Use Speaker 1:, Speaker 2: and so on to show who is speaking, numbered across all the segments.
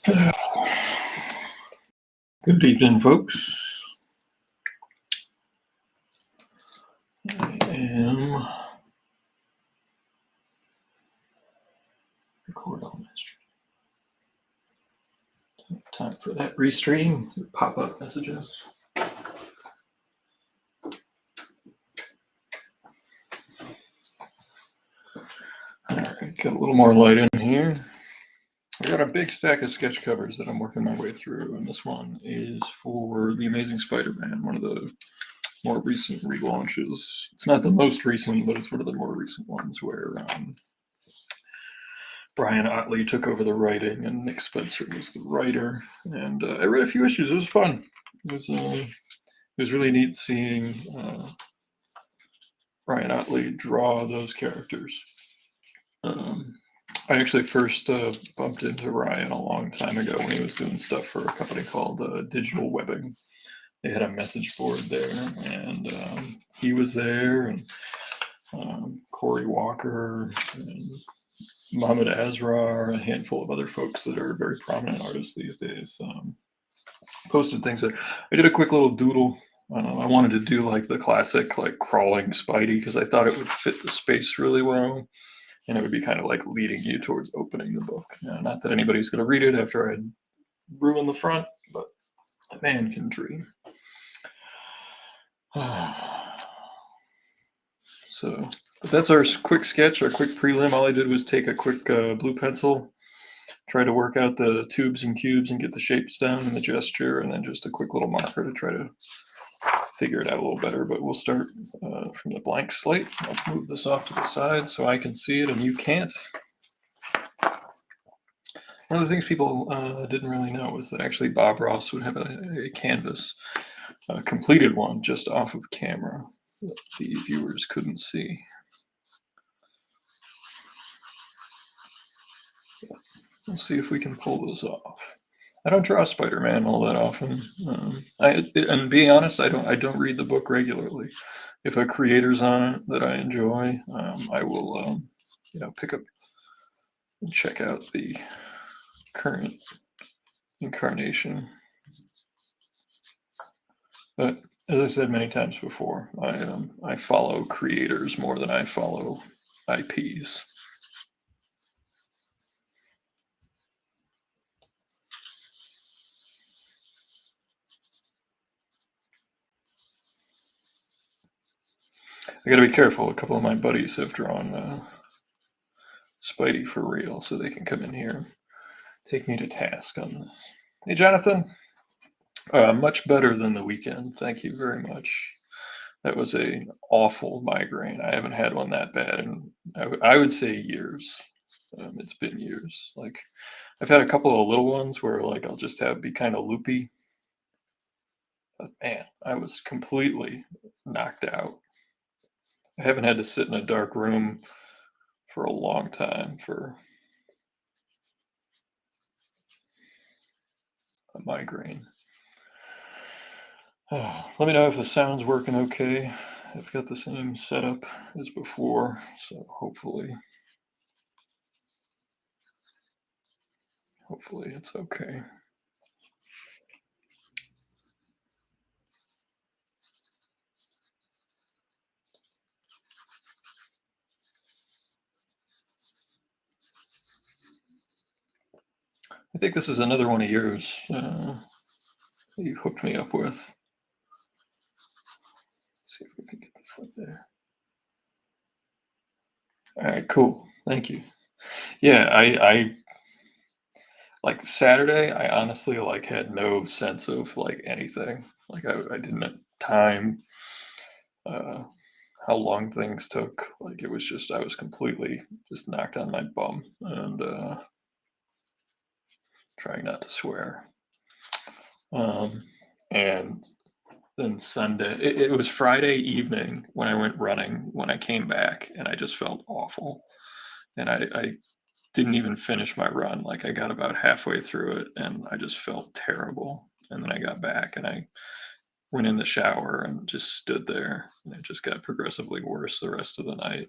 Speaker 1: Good evening, folks. I am record all mystery. Time for that restream. Pop-up messages. All right, got a little more light in here. I got a big stack of sketch covers that I'm working my way through, and this one is for The Amazing Spider-Man, one of the more recent relaunches. It's not the most recent, but it's one of the more recent ones where Brian Otley took over the writing and Nick Spencer was the writer. And I read a few issues. It was fun. It was really neat seeing Brian Otley draw those characters. I actually first bumped into Ryan a long time ago when he was doing stuff for a company called Digital Webbing. They had a message board there, and he was there, and Corey Walker, and Mohammed Azrar, a handful of other folks that are very prominent artists these days. Posted things there. I did a quick little doodle. I wanted to do like the classic, like crawling Spidey, because I thought it would fit the space really well. And it would be kind of like leading you towards opening the book. Not that anybody's going to read it after I ruin the front, but a man can dream. So that's our quick sketch, our quick prelim. All I did was take a quick blue pencil, try to work out the tubes and cubes and get the shapes down and the gesture, and then just a quick little marker to try to figure it out a little better. But we'll start from the blank slate. I'll move this off to the side so I can see it and you can't. One of the things people didn't really know was that actually Bob Ross would have a canvas, a completed one, just off of camera that the viewers couldn't see. We'll see if we can pull this off. I don't draw Spider-Man all that often. And being honest, I don't read the book regularly. If a creator's on it that I enjoy, I will pick up and check out the current incarnation. But as I've said many times before, I follow creators more than I follow IPs. I got to be careful. A couple of my buddies have drawn Spidey for real, so they can come in here and take me to task on this. Hey, Jonathan. Much better than the weekend. Thank you very much. That was an awful migraine. I haven't had one that bad in, I would say, years. It's been years. Like, I've had a couple of little ones where like I'll just be kind of loopy. But man, I was completely knocked out. I haven't had to sit in a dark room for a long time for a migraine. Let me know if the sound's working okay. I've got the same setup as before, so hopefully it's okay. I think this is another one of yours you hooked me up with. Let's see if we can get the foot there. All right, cool. Thank you. Yeah, I like Saturday, I honestly like had no sense of like anything. Like I didn't have time, how long things took. Like it was just I was completely just knocked on my bum and trying not to swear. And then Sunday, it was Friday evening when I went running when I came back, and I just felt awful. And I didn't even finish my run. Like I got about halfway through it and I just felt terrible. And then I got back and I went in the shower and just stood there, and it just got progressively worse the rest of the night.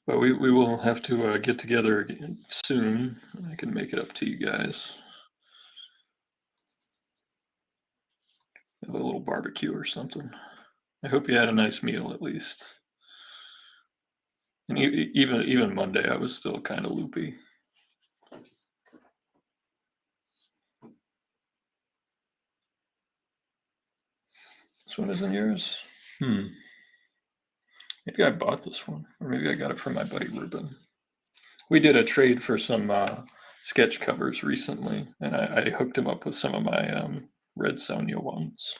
Speaker 1: But we will have to get together again soon. I can make it up to you guys. Have a little barbecue or something. I hope you had a nice meal at least. And even Monday, I was still kind of loopy. This one isn't yours? Maybe I bought this one, or maybe I got it from my buddy Ruben. We did a trade for some sketch covers recently, and I hooked him up with some of my Red Sonja ones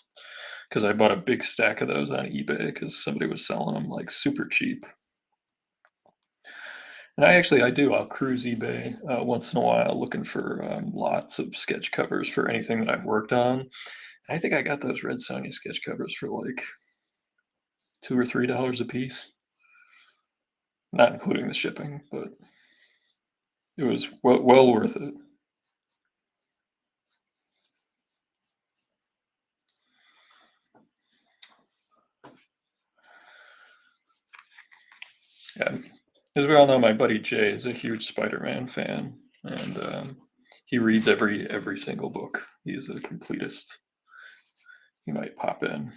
Speaker 1: because I bought a big stack of those on eBay because somebody was selling them like super cheap. And I do. I'll cruise eBay once in a while looking for lots of sketch covers for anything that I've worked on. I think I got those Red Sonja sketch covers for like $2 or $3 a piece, not including the shipping, but it was well worth it. Yeah, as we all know, my buddy Jay is a huge Spider-Man fan, and he reads every single book. He's a completist. He might pop in.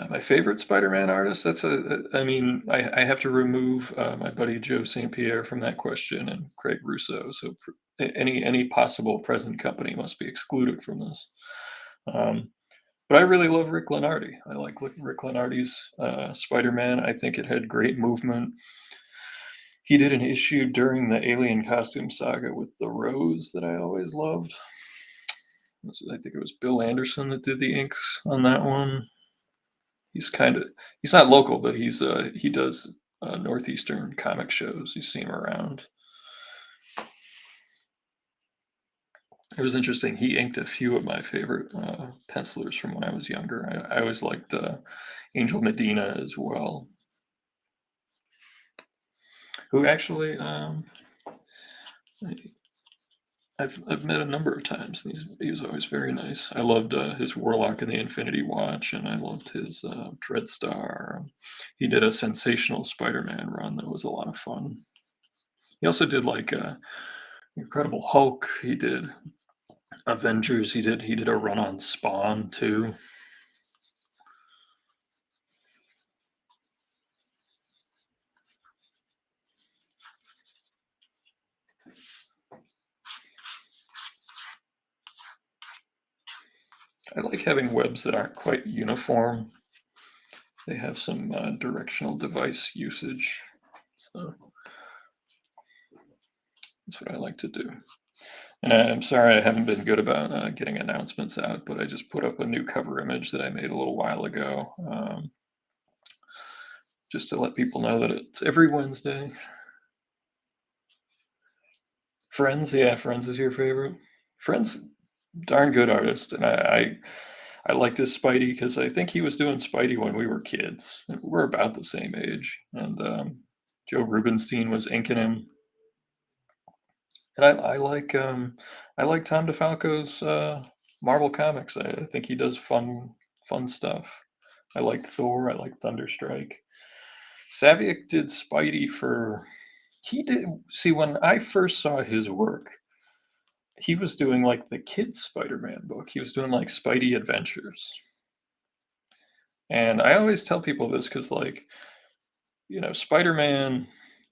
Speaker 1: My favorite Spider-Man artist. I mean, I have to remove my buddy Joe St. Pierre from that question and Craig Russo. So any possible present company must be excluded from this. But I really love Rick Lenardi. I like Rick Lenardi's Spider-Man. I think it had great movement. He did an issue during the Alien Costume Saga with the Rose that I always loved. I think it was Bill Anderson that did the inks on that one. He's not local, but he does northeastern comic shows. You see him around. It was interesting. He inked a few of my favorite pencilers from when I was younger. I always liked Angel Medina as well, who actually I've met a number of times, and he was always very nice. I loved his Warlock and the Infinity Watch, and I loved his Dreadstar. He did a sensational Spider-Man run that was a lot of fun. He also did like Incredible Hulk. He did Avengers. He did a run on Spawn too. I like having webs that aren't quite uniform. They have some directional device usage. So that's what I like to do. And I'm sorry I haven't been good about getting announcements out, but I just put up a new cover image that I made a little while ago, just to let people know that it's every Wednesday. Friends, yeah, Friends is your favorite. Friends, darn good artist, and I liked his Spidey because I think he was doing Spidey when we were kids. We're about the same age, and Joe Rubenstein was inking him. And I like Tom DeFalco's Marvel Comics. I think he does fun stuff. I like Thor. I like Thunderstrike. Savick did Spidey for. He did see when I first saw his work. He was doing like the kids Spider-Man book. He was doing like Spidey Adventures. And I always tell people this because, like, Spider-Man,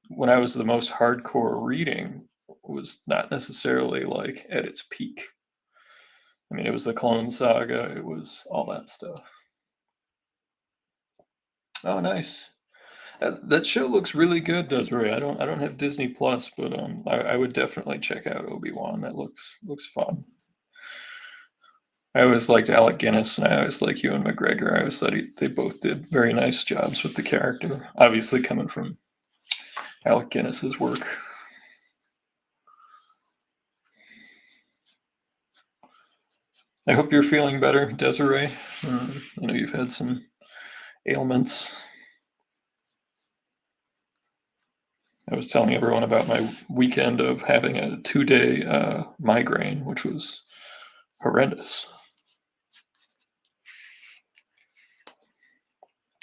Speaker 1: when I was the most hardcore reading, was not necessarily like at its peak. I mean, it was the Clone Saga, it was all that stuff. Oh, nice. That show looks really good, Desiree. I don't have Disney Plus, but I would definitely check out Obi-Wan. That looks fun. I always liked Alec Guinness, and I always like Ewan McGregor. I always thought they both did very nice jobs with the character. Obviously, coming from Alec Guinness's work. I hope you're feeling better, Desiree. I know you've had some ailments. I was telling everyone about my weekend of having a 2-day migraine, which was horrendous.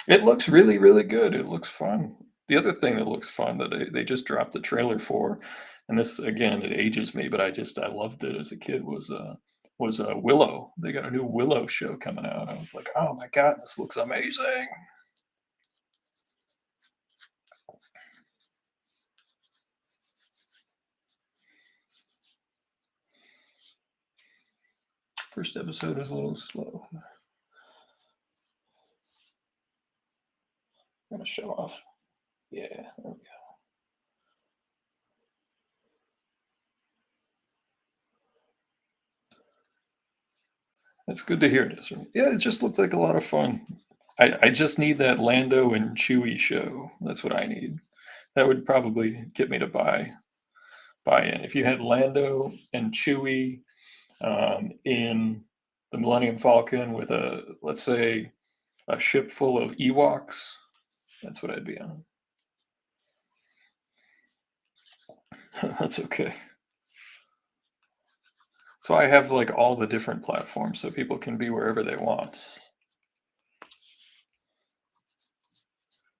Speaker 1: It looks really, really good. It looks fun. The other thing that looks fun that they just dropped the trailer for, and this again, it ages me, but I loved it as a kid was Willow. They got a new Willow show coming out. I was like, oh my god, this looks amazing. First episode is a little slow. I'm gonna show off. Yeah, there we go. That's good to hear, Desiree. Yeah, it just looked like a lot of fun. I just need that Lando and Chewie show. That's what I need. That would probably get me to buy in. If you had Lando and Chewie in the Millennium Falcon with let's say, a ship full of Ewoks, that's what I'd be on. That's okay. So I have like all the different platforms so people can be wherever they want.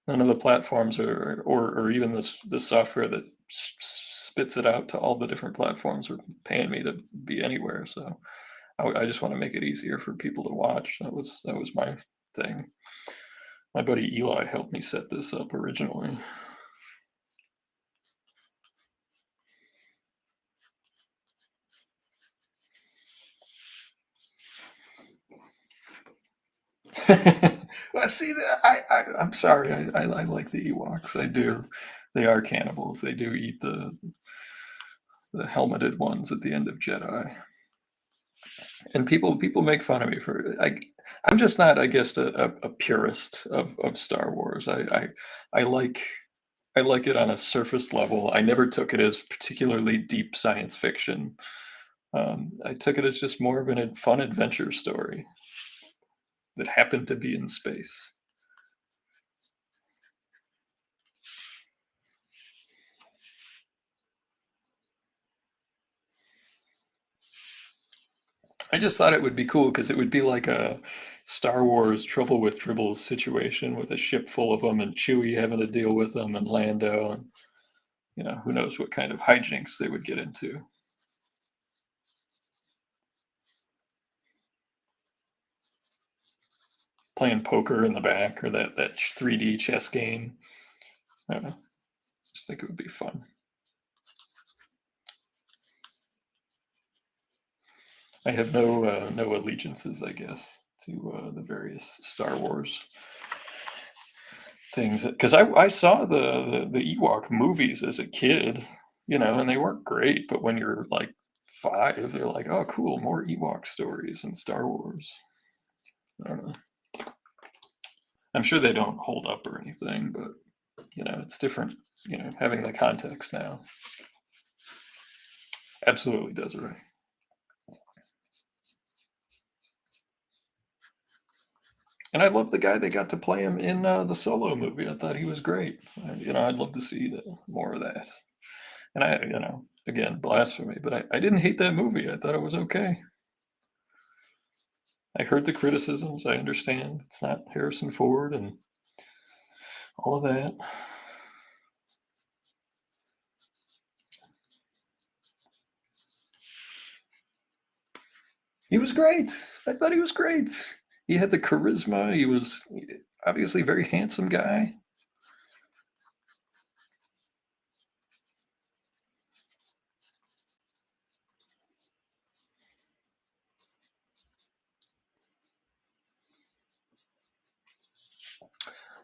Speaker 1: None of the platforms or even this software that spits it out to all the different platforms are paying me to be anywhere. So I just want to make it easier for people to watch. That was my thing. My buddy Eli helped me set this up originally. Well, see, I'm sorry. I like the Ewoks. I do. They are cannibals. They do eat the helmeted ones at the end of Jedi. And people make fun of me for I'm just not, I guess, a purist of Star Wars. I like it on a surface level. I never took it as particularly deep science fiction. I took it as just more of a fun adventure story that happened to be in space. I just thought it would be cool because it would be like a Star Wars Trouble with Tribbles situation with a ship full of them and Chewie having to deal with them and Lando and who knows what kind of hijinks they would get into. Playing poker in the back or that 3D chess game. I don't know. Just think it would be fun. I have no allegiances, I guess, to the various Star Wars things because I saw the Ewok movies as a kid, and they weren't great. But when you're like 5, you're like, oh, cool, more Ewok stories in Star Wars. I don't know. I'm sure they don't hold up or anything, but it's different. Having the context now. Absolutely, Desiree. And I love the guy that got to play him in the Solo movie. I thought he was great. I'd love to see more of that. And again, blasphemy, but I didn't hate that movie. I thought it was okay. I heard the criticisms. I understand it's not Harrison Ford and all of that. He was great. I thought he was great. He had the charisma. He was obviously a very handsome guy.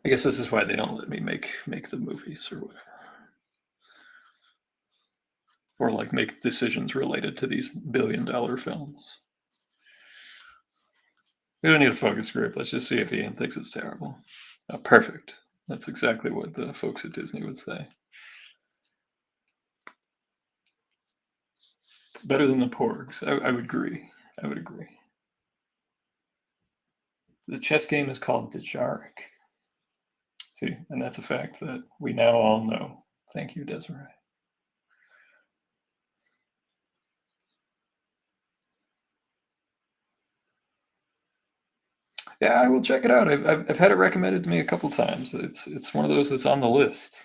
Speaker 1: I guess this is why they don't let me make the movies or whatever, or like make decisions related to these billion-dollar films. We don't need a focus group. Let's just see if Ian thinks it's terrible. Oh, perfect. That's exactly what the folks at Disney would say. Better than the Porgs. I would agree. I would agree. The chess game is called Dejarik. See, and that's a fact that we now all know. Thank you, Desiree. Yeah, I will check it out. I've had it recommended to me a couple times. It's one of those that's on the list.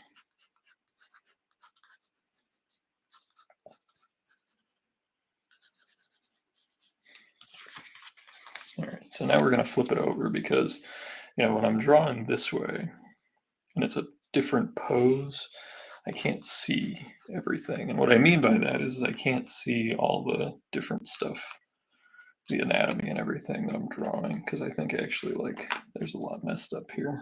Speaker 1: All right, so now we're gonna flip it over because when I'm drawing this way and it's a different pose, I can't see everything. And what I mean by that is I can't see all the different stuff, the anatomy and everything that I'm drawing, because I think actually like there's a lot messed up here.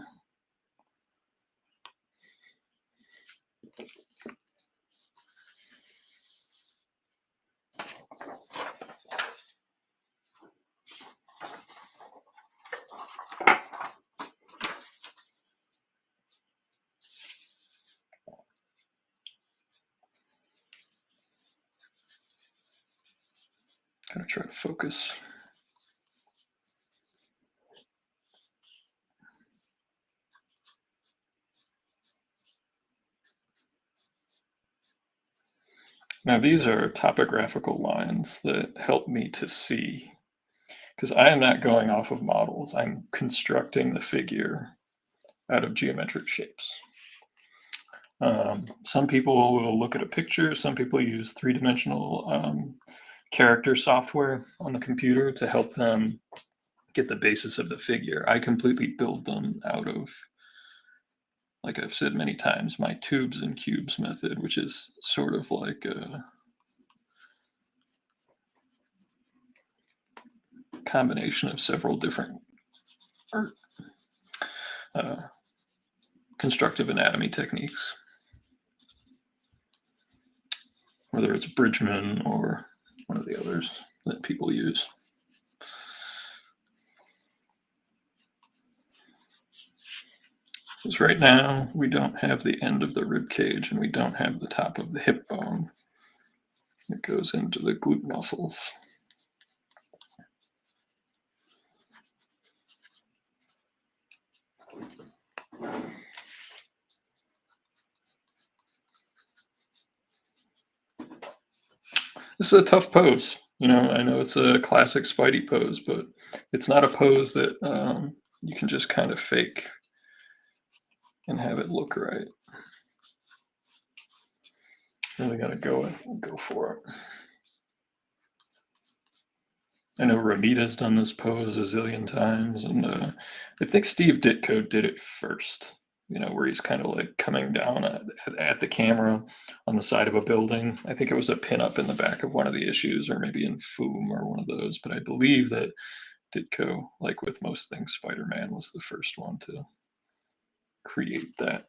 Speaker 1: Gotta try to focus. Now these are topographical lines that help me to see, because I am not going off of models. I'm constructing the figure out of geometric shapes. Some people will look at a picture. Some people use three-dimensional character software on the computer to help them get the basis of the figure. I completely build them out of, like I've said many times, my tubes and cubes method, which is sort of like a combination of several different uh, constructive anatomy techniques, whether it's Bridgman or one of the others that people use. Because right now we don't have the end of the rib cage and we don't have the top of the hip bone. It goes into the glute muscles. This is a tough pose. I know it's a classic Spidey pose, but it's not a pose that you can just kind of fake and have it look right. Really got to go for it. I know Ramita's done this pose a zillion times, and I think Steve Ditko did it first. Where he's kind of like coming down at the camera on the side of a building. I think it was a pinup in the back of one of the issues, or maybe in Foom or one of those. But I believe that Ditko, like with most things, Spider-Man was the first one to create that.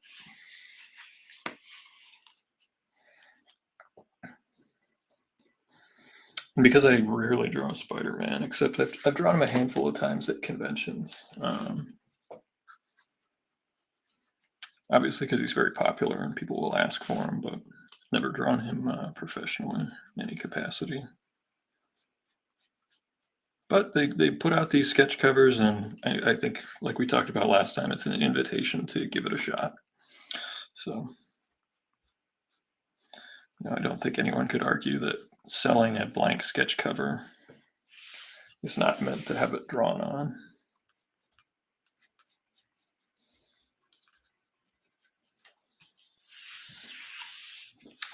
Speaker 1: And because I rarely draw Spider-Man, except I've drawn him a handful of times at conventions. Obviously, because he's very popular and people will ask for him, but never drawn him professionally in any capacity. But they put out these sketch covers, and I think, like we talked about last time, it's an invitation to give it a shot. So, I don't think anyone could argue that selling a blank sketch cover is not meant to have it drawn on.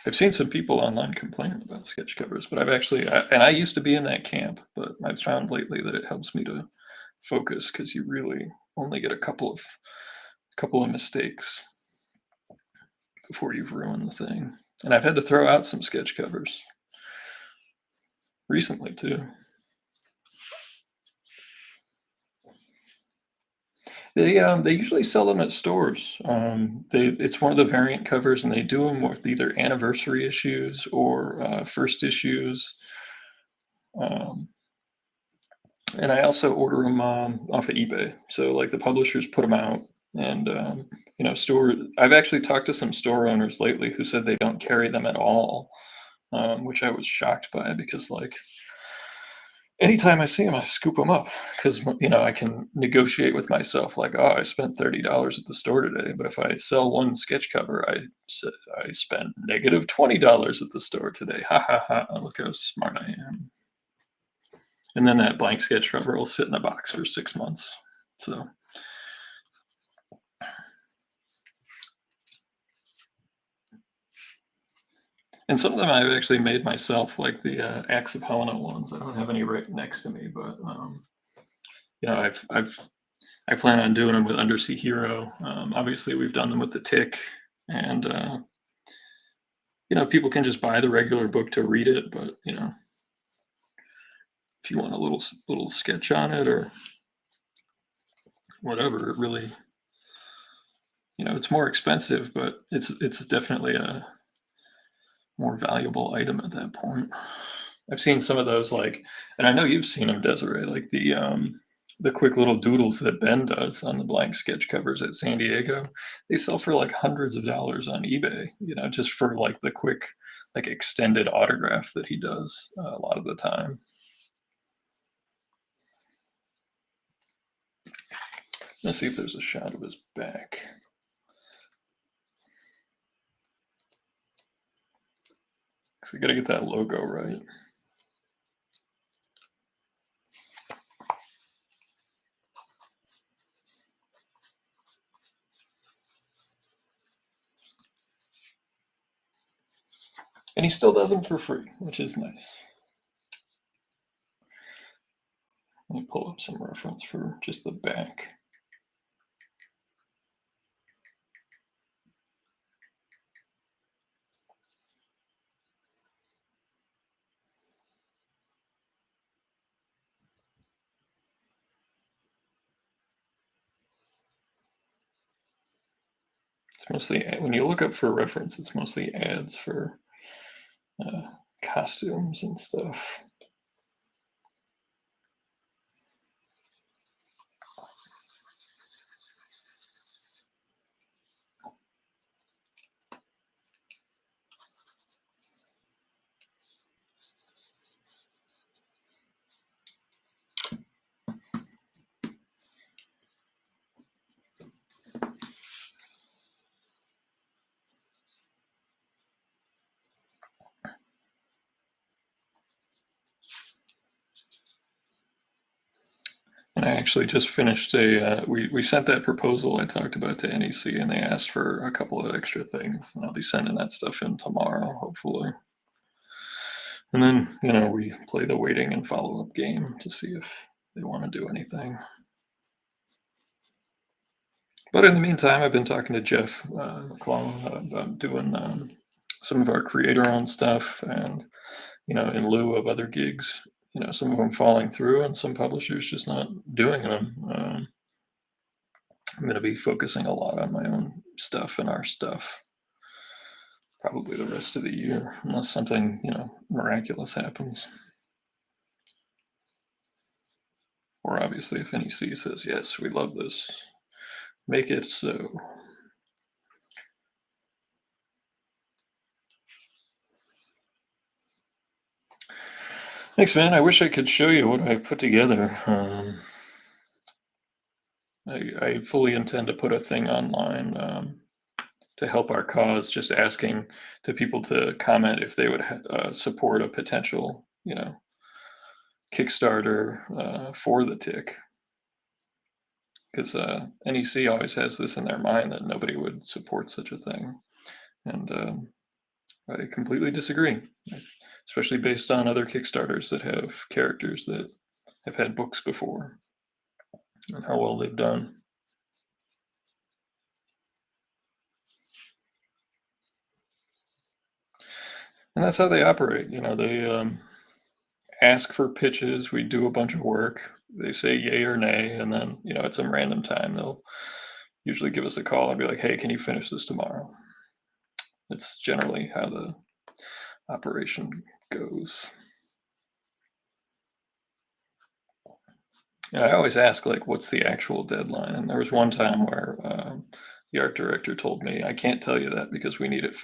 Speaker 1: I've seen some people online complaining about sketch covers, but I used to be in that camp, but I've found lately that it helps me to focus because you really only get a couple of mistakes before you've ruined the thing. And I've had to throw out some sketch covers recently too. They usually sell them at stores. It's one of the variant covers, and they do them with either anniversary issues or first issues. Um, and I also order them off of eBay. So like the publishers put them out, and store. I've actually talked to some store owners lately who said they don't carry them at all, which I was shocked by because like anytime I see them, I scoop them up because I can negotiate with myself like, oh, I spent $30 at the store today, but if I sell one sketch cover, I spent negative $20 at the store today. Ha ha ha! Look how smart I am. And then that blank sketch cover will sit in a box for 6 months. So, and some of them I've actually made myself, like the Axe of Helena ones. I don't have any right next to me, but I plan on doing them with Undersea Hero. Obviously, we've done them with the Tick, and people can just buy the regular book to read it. But if you want a little sketch on it or whatever, it really, it's more expensive, but it's definitely a more valuable item at that point. I've seen some of those, like, and I know you've seen them, Desiree, like the quick little doodles that Ben does on the blank sketch covers at San Diego. They sell for like hundreds of dollars on eBay, just for like the quick, like extended autograph that he does a lot of the time. Let's see if there's a shot of his back. So you got to get that logo right. And he still does them for free, which is nice. Let me pull up some reference for just the back. It's mostly, when you look up for reference, it's mostly ads for costumes and stuff. And I actually just finished we sent that proposal I talked about to NEC, and they asked for a couple of extra things, and I'll be sending that stuff in tomorrow, hopefully. And then, we play the waiting and follow-up game to see if they want to do anything. But in the meantime, I've been talking to Jeff McClellan about doing some of our creator-owned stuff, and in lieu of other gigs, some of them falling through, and some publishers just not doing them. I'm going to be focusing a lot on my own stuff and our stuff, probably the rest of the year, unless something miraculous happens. Or obviously, if NEC says yes, we love this, make it so. Thanks, man. I wish I could show you what I put together. I fully intend to put a thing online to help our cause, just asking to people to comment if they would support a potential, Kickstarter for the Tick. Because NEC always has this in their mind that nobody would support such a thing. And I completely disagree, especially based on other Kickstarters that have characters that have had books before and how well they've done. And that's how they operate. They ask for pitches. We do a bunch of work. They say yay or nay. And then, at some random time, they'll usually give us a call and be like, hey, can you finish this tomorrow? It's generally how the operation goes. And I always ask, like, what's the actual deadline? And there was one time where the art director told me, I can't tell you that because we need it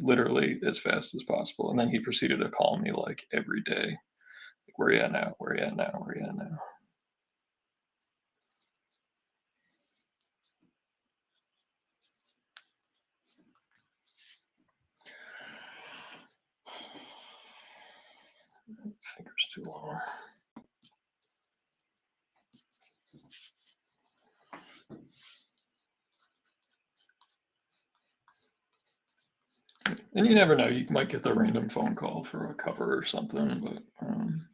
Speaker 1: literally as fast as possible. And then he proceeded to call me like every day. Like, where you at now? Where you at now? Where you at now? Finger's too long. And you never know, you might get the random phone call for a cover or something, but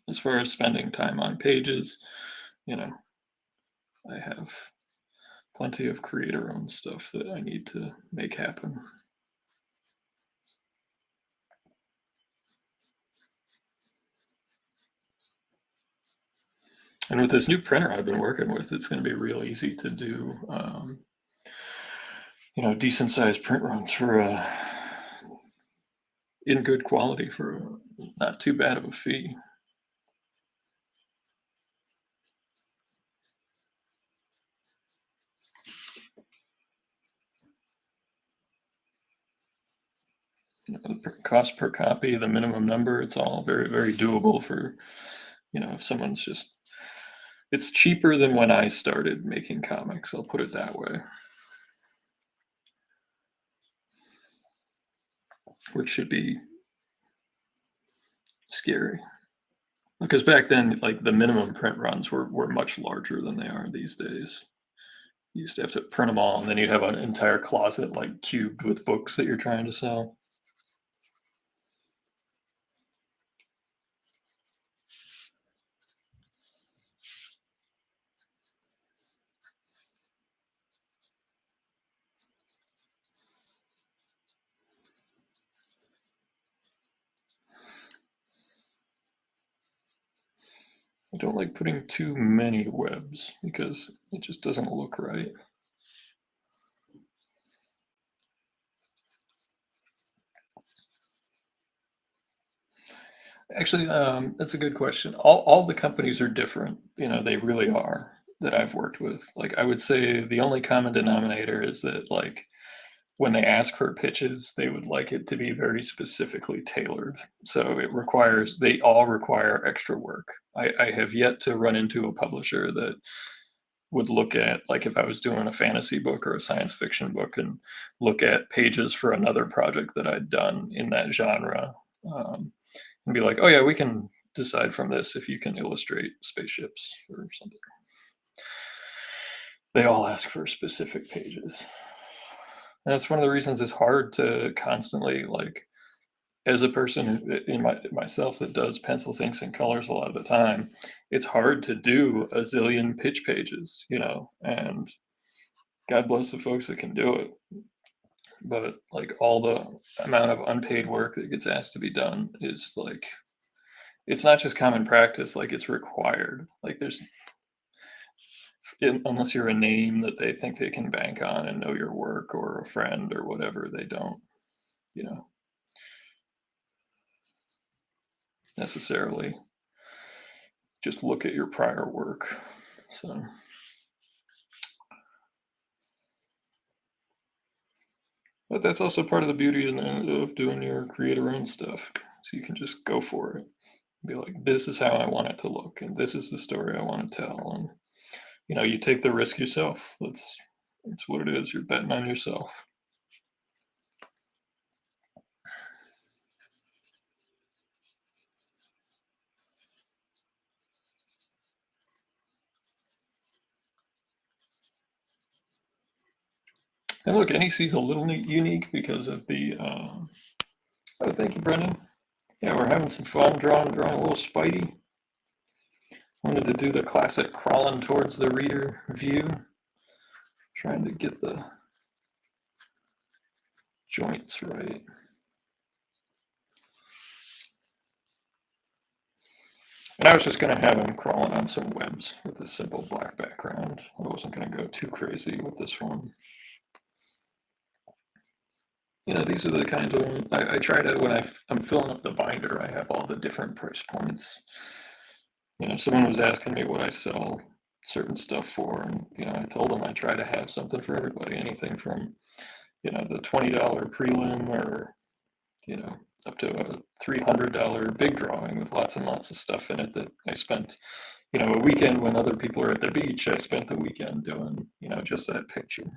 Speaker 1: as far as spending time on pages, you know, I have plenty of creator-owned stuff that I need to make happen. And with this new printer I've been working with, it's going to be real easy to do, decent sized print runs for in good quality for not too bad of a fee. The cost per copy, the minimum number, it's all very, very doable for, if someone's just, it's cheaper than when I started making comics, I'll put it that way, which should be scary. Because back then, like the minimum print runs were much larger than they are these days. You used to have to print them all, and then you'd have an entire closet like cubed with books that you're trying to sell. I don't like putting too many webs because it just doesn't look right. Actually, that's a good question. All the companies are different. They really are that I've worked with. Like, I would say the only common denominator is that, like, when they ask for pitches, they would like it to be very specifically tailored. So they all require extra work. I have yet to run into a publisher that would look at, like, if I was doing a fantasy book or a science fiction book, and look at pages for another project that I'd done in that genre, and be like, oh yeah, we can decide from this if you can illustrate spaceships or something. They all ask for specific pages. And that's one of the reasons it's hard to constantly, like, as a person in myself that does pencils, inks, and colors a lot of the time, it's hard to do a zillion pitch pages, and God bless the folks that can do it. But like all the amount of unpaid work that gets asked to be done is like, it's not just common practice, like it's required. Like unless you're a name that they think they can bank on and know your work, or a friend or whatever, they don't, you know, necessarily just look at your prior work. So, but that's also part of the beauty of doing your creator-owned stuff. So you can just go for it. Be like, this is how I want it to look, and this is the story I want to tell, and you take the risk yourself. That's what it is. You're betting on yourself. And look, NEC's a little unique because of the. Oh, thank you, Brendan. Yeah, we're having some fun drawing a little Spidey. Wanted to do the classic crawling towards the reader view, trying to get the joints right. And I was just going to have him crawling on some webs with a simple black background. I wasn't going to go too crazy with this one. These are the kind of, I try to, when I'm filling up the binder, I have all the different price points. Someone was asking me what I sell certain stuff for, and, I told them I try to have something for everybody, anything from, the $20 prelim, or, up to a $300 big drawing with lots and lots of stuff in it that I spent, a weekend when other people are at the beach, I spent the weekend doing, just that picture.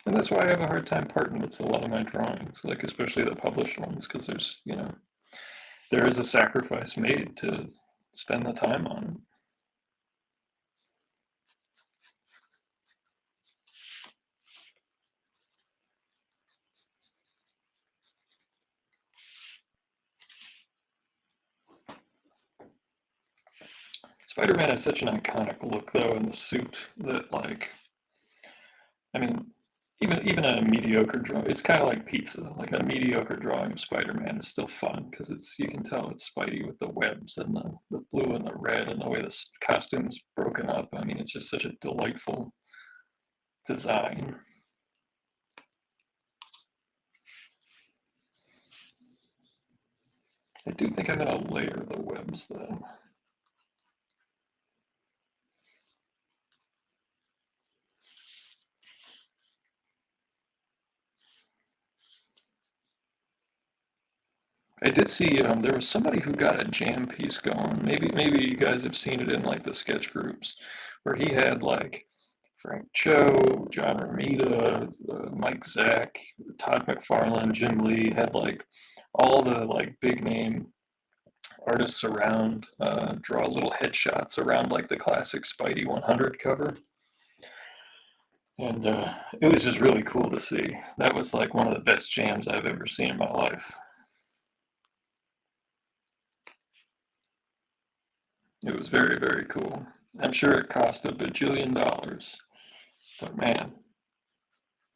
Speaker 1: And that's why I have a hard time parting with a lot of my drawings, like especially the published ones, because there is a sacrifice made to spend the time on it. Spider-Man has such an iconic look though in the suit that like I mean even a mediocre drawing, it's kind of like pizza. Like a mediocre drawing of Spider-Man is still fun because it's you can tell it's Spidey with the webs and the blue and the red and the way this costume's broken up. I mean, it's just such a delightful design. I do think I'm gonna layer the webs though. I did see there was somebody who got a jam piece going. Maybe you guys have seen it in like the sketch groups, where he had like Frank Cho, John Romita, Mike Zack, Todd McFarlane, Jim Lee had like all the like big name artists around draw little headshots around like the classic Spidey 100 cover. And it was just really cool to see. That was like one of the best jams I've ever seen in my life. It was very, very cool. I'm sure it cost a bajillion dollars, but man,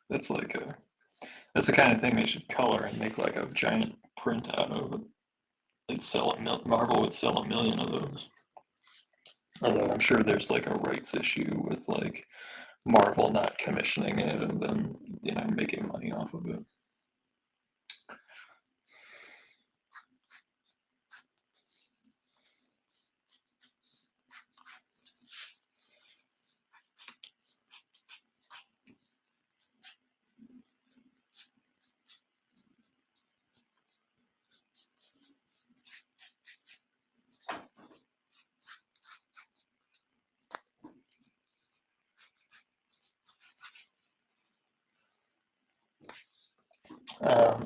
Speaker 1: that's like a that's the kind of thing they should color and make like a giant print out of it. They'd sell Marvel would sell 1 million of those. Although I'm sure there's like a rights issue with like Marvel not commissioning it and then making money off of it.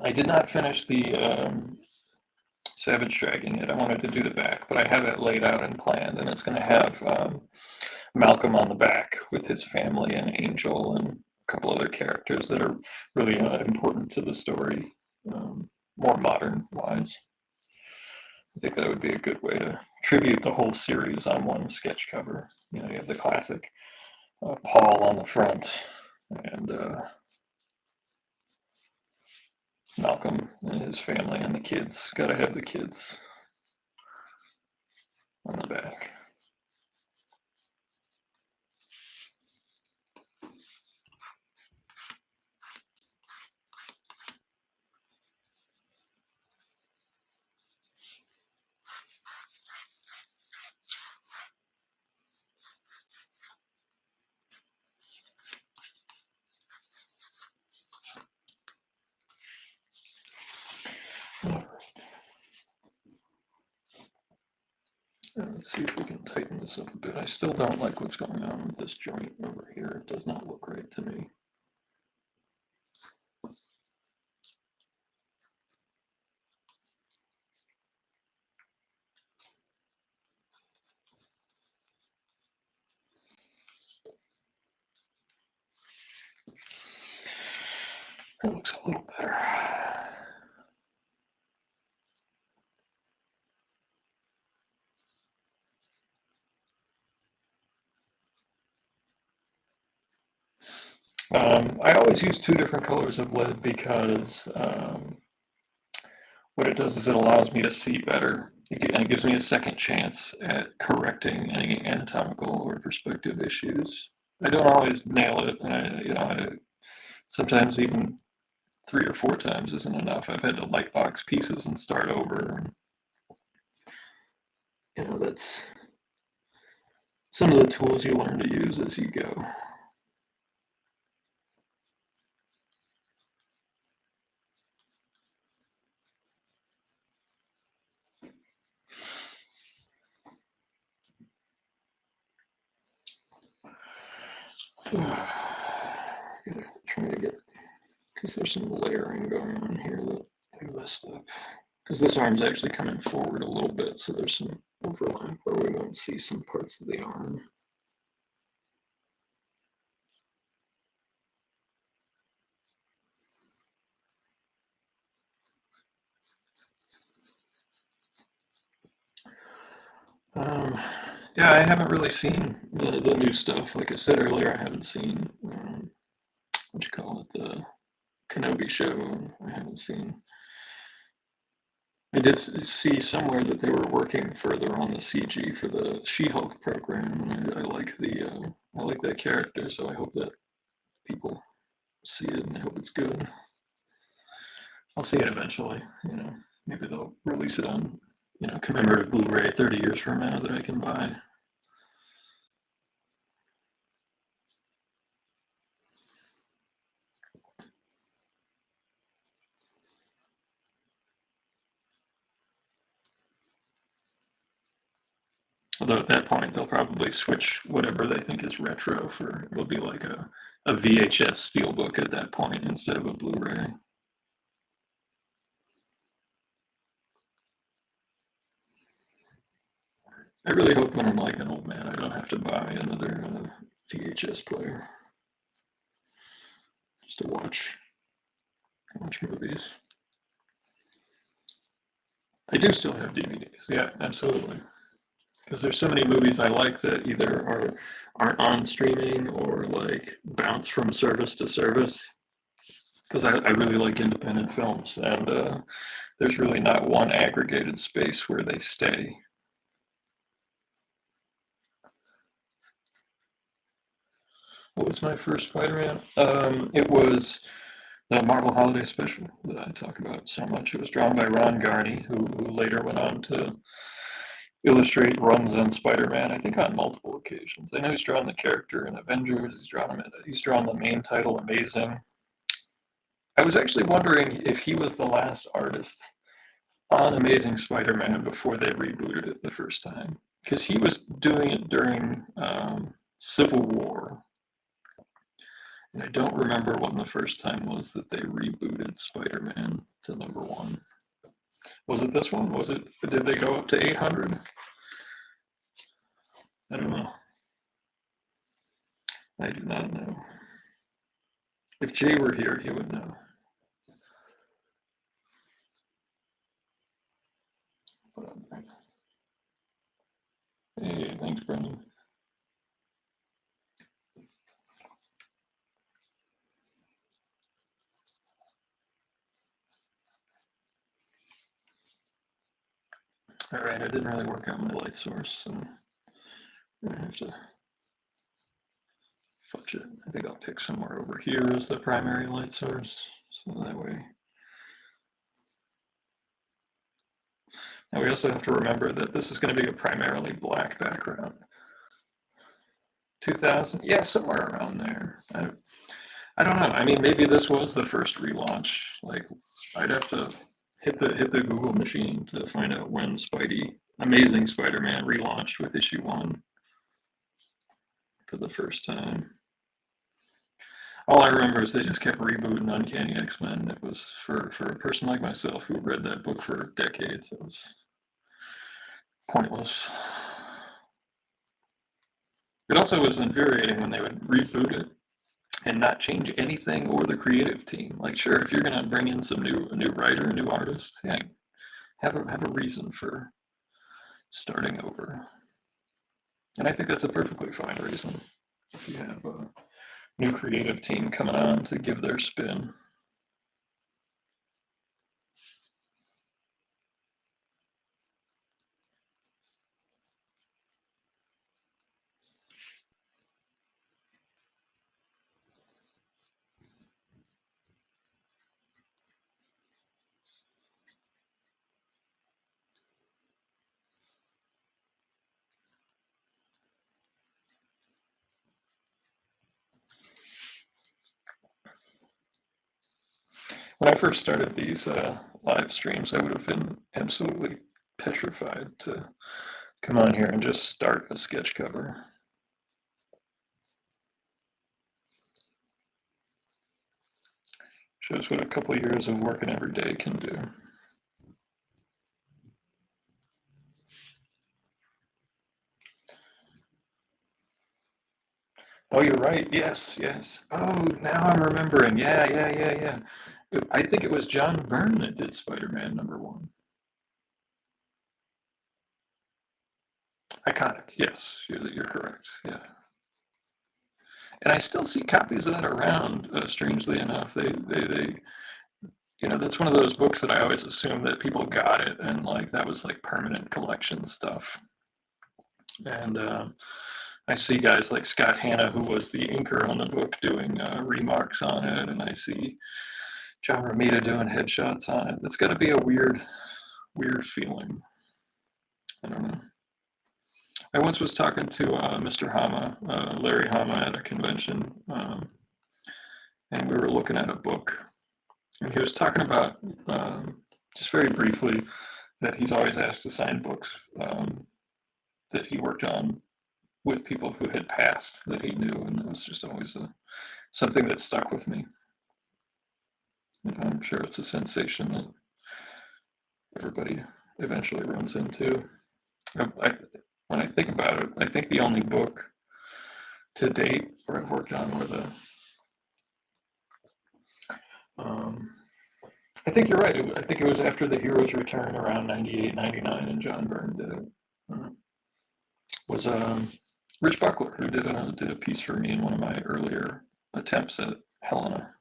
Speaker 1: I did not finish the Savage Dragon yet. I wanted to do the back, but I have it laid out and planned, and it's going to have Malcolm on the back with his family and Angel and a couple other characters that are really important to the story, more modern wise. I think that would be a good way to tribute the whole series on one sketch cover. You have the classic Paul on the front and Malcolm and his family and the kids. Got to have the kids on the back. Let's see if we can tighten this up a bit. I still don't like what's going on with this joint over here. It does not look right to me. That looks a little better. I always use two different colors of lead because what it does is it allows me to see better. And it gives me a second chance at correcting any anatomical or perspective issues. I don't always nail it, and sometimes even 3 or 4 times isn't enough. I've had to lightbox pieces and start over. That's some of the tools you learn to use as you go. Trying to get, because there's some layering going on here that I messed up. Because this arm's actually coming forward a little bit, so there's some overlap where we won't see some parts of the arm. Yeah, I haven't really seen the new stuff. Like I said earlier, I haven't seen what you call it, the Kenobi show. I haven't seen. I did see somewhere that they were working further on the CG for the She-Hulk program, and I like I like that character, so I hope that people see it, and I hope it's good. I'll see it eventually. Maybe they'll release it on commemorative Blu-ray 30 years from now that I can buy. Although at that point they'll probably switch whatever they think is retro for it'll be like a VHS steelbook at that point instead of a Blu-ray. I really hope when I'm like an old man I don't have to buy another VHS player just to watch movies. I do still have DVDs. Yeah, absolutely. Because there's so many movies I like that either aren't on streaming or like bounce from service to service. Because I really like independent films, and there's really not one aggregated space where they stay. What was my first Spider-Man? It was the Marvel Holiday Special that I talk about so much. It was drawn by Ron Garney, who later went on to illustrate runs on Spider-Man, I think on multiple occasions. I know he's drawn the character in Avengers. He's drawn the main title, Amazing. I was actually wondering if he was the last artist on Amazing Spider-Man before they rebooted it the first time, because he was doing it during Civil War, and I don't remember when the first time was that they rebooted Spider-Man to #1. Was it this one? Was it? Did they go up to 800? I don't know. I do not know. If Jay were here, he would know. Hey, thanks, Brendan. All right, I didn't really work out my light source, so I'm gonna have to fudge it. I think I'll pick somewhere over here as the primary light source, so that way. Now we also have to remember that this is going to be a primarily black background. 2000, yeah, somewhere around there. I don't know. I mean, maybe this was the first relaunch. Like, I'd have to hit the Google machine to find out when Amazing Spider-Man relaunched with issue 1 for the first time. All I remember is they just kept rebooting Uncanny X-Men. It was for a person like myself who read that book for decades. It was pointless. It also was infuriating when they would reboot it and not change anything or the creative team. Like, sure, if you're gonna bring in a new writer, a new artist, yeah, have a reason for starting over. And I think that's a perfectly fine reason if you have a new creative team coming on to give their spin. When I first started these live streams, I would have been absolutely petrified to come on here and just start a sketch cover. Shows what a couple of years of working every day can do. Oh, you're right. Yes, yes. Oh, now I'm remembering. Yeah. I think it was John Byrne that did Spider-Man #1. Iconic. Yes, you're correct. Yeah. And I still see copies of that around. Strangely enough, they that's one of those books that I always assume that people got it and like that was like permanent collection stuff. And I see guys like Scott Hanna, who was the inker on the book, doing remarks on it, and I see John Romita doing headshots on it. That's got to be a weird feeling. I don't know. I once was talking to Mr. Hama, Larry Hama, at a convention, and we were looking at a book, and he was talking about, just very briefly, that he's always asked to sign books that he worked on with people who had passed that he knew, and it was just always something that stuck with me. I'm sure it's a sensation that everybody eventually runs into. When I think about it, I think the only book to date where I've worked on were the. I think you're right. I think it was after the Hero's Return around 98, 99, and John Byrne did it. Was Rich Buckler, who did a piece for me in one of my earlier attempts at Helena.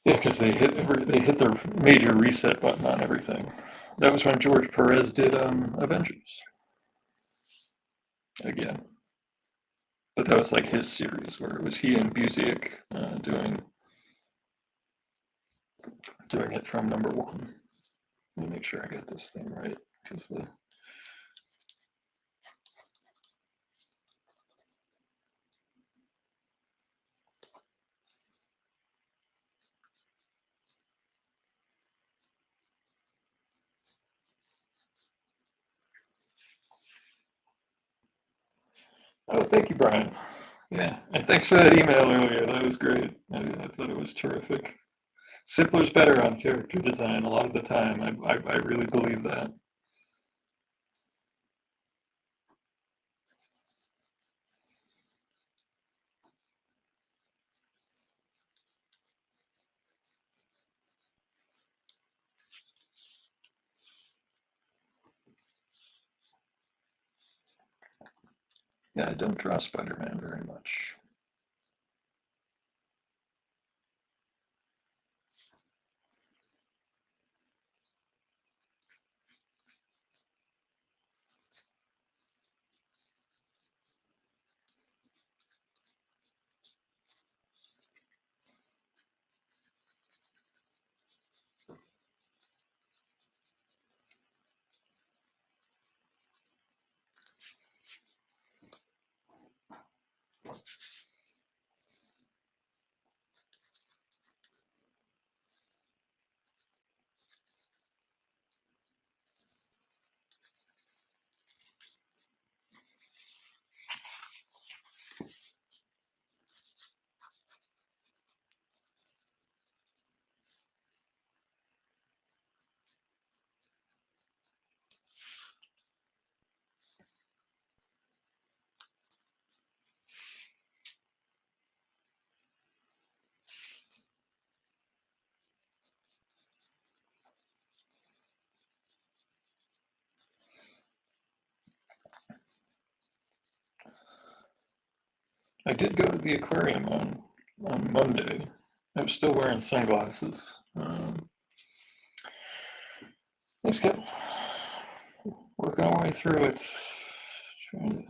Speaker 1: Yeah, because they hit their major reset button on everything. That was when George Perez did Avengers again, but that was like his series where it was he and Busiek doing it from number one. Let me make sure I got this thing right because the. Oh, thank you, Brian. Yeah, and thanks for that email earlier. That was great. I thought it was terrific. Simpler's better on character design a lot of the time. I really believe that. Yeah, I don't draw Spider-Man very much. I did go to the aquarium on Monday. I was still wearing sunglasses. Let's get working our way through it. Trying to,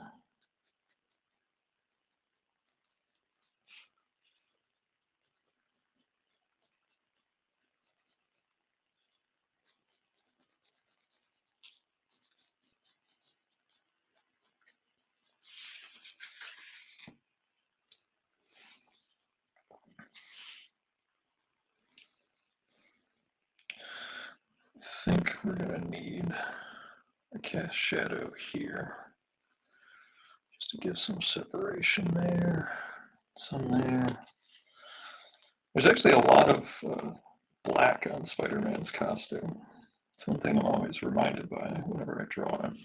Speaker 1: I think we're gonna need a cast shadow here, just to give some separation there, some there. There's actually a lot of black on Spider-Man's costume. It's one thing I'm always reminded by whenever I draw him.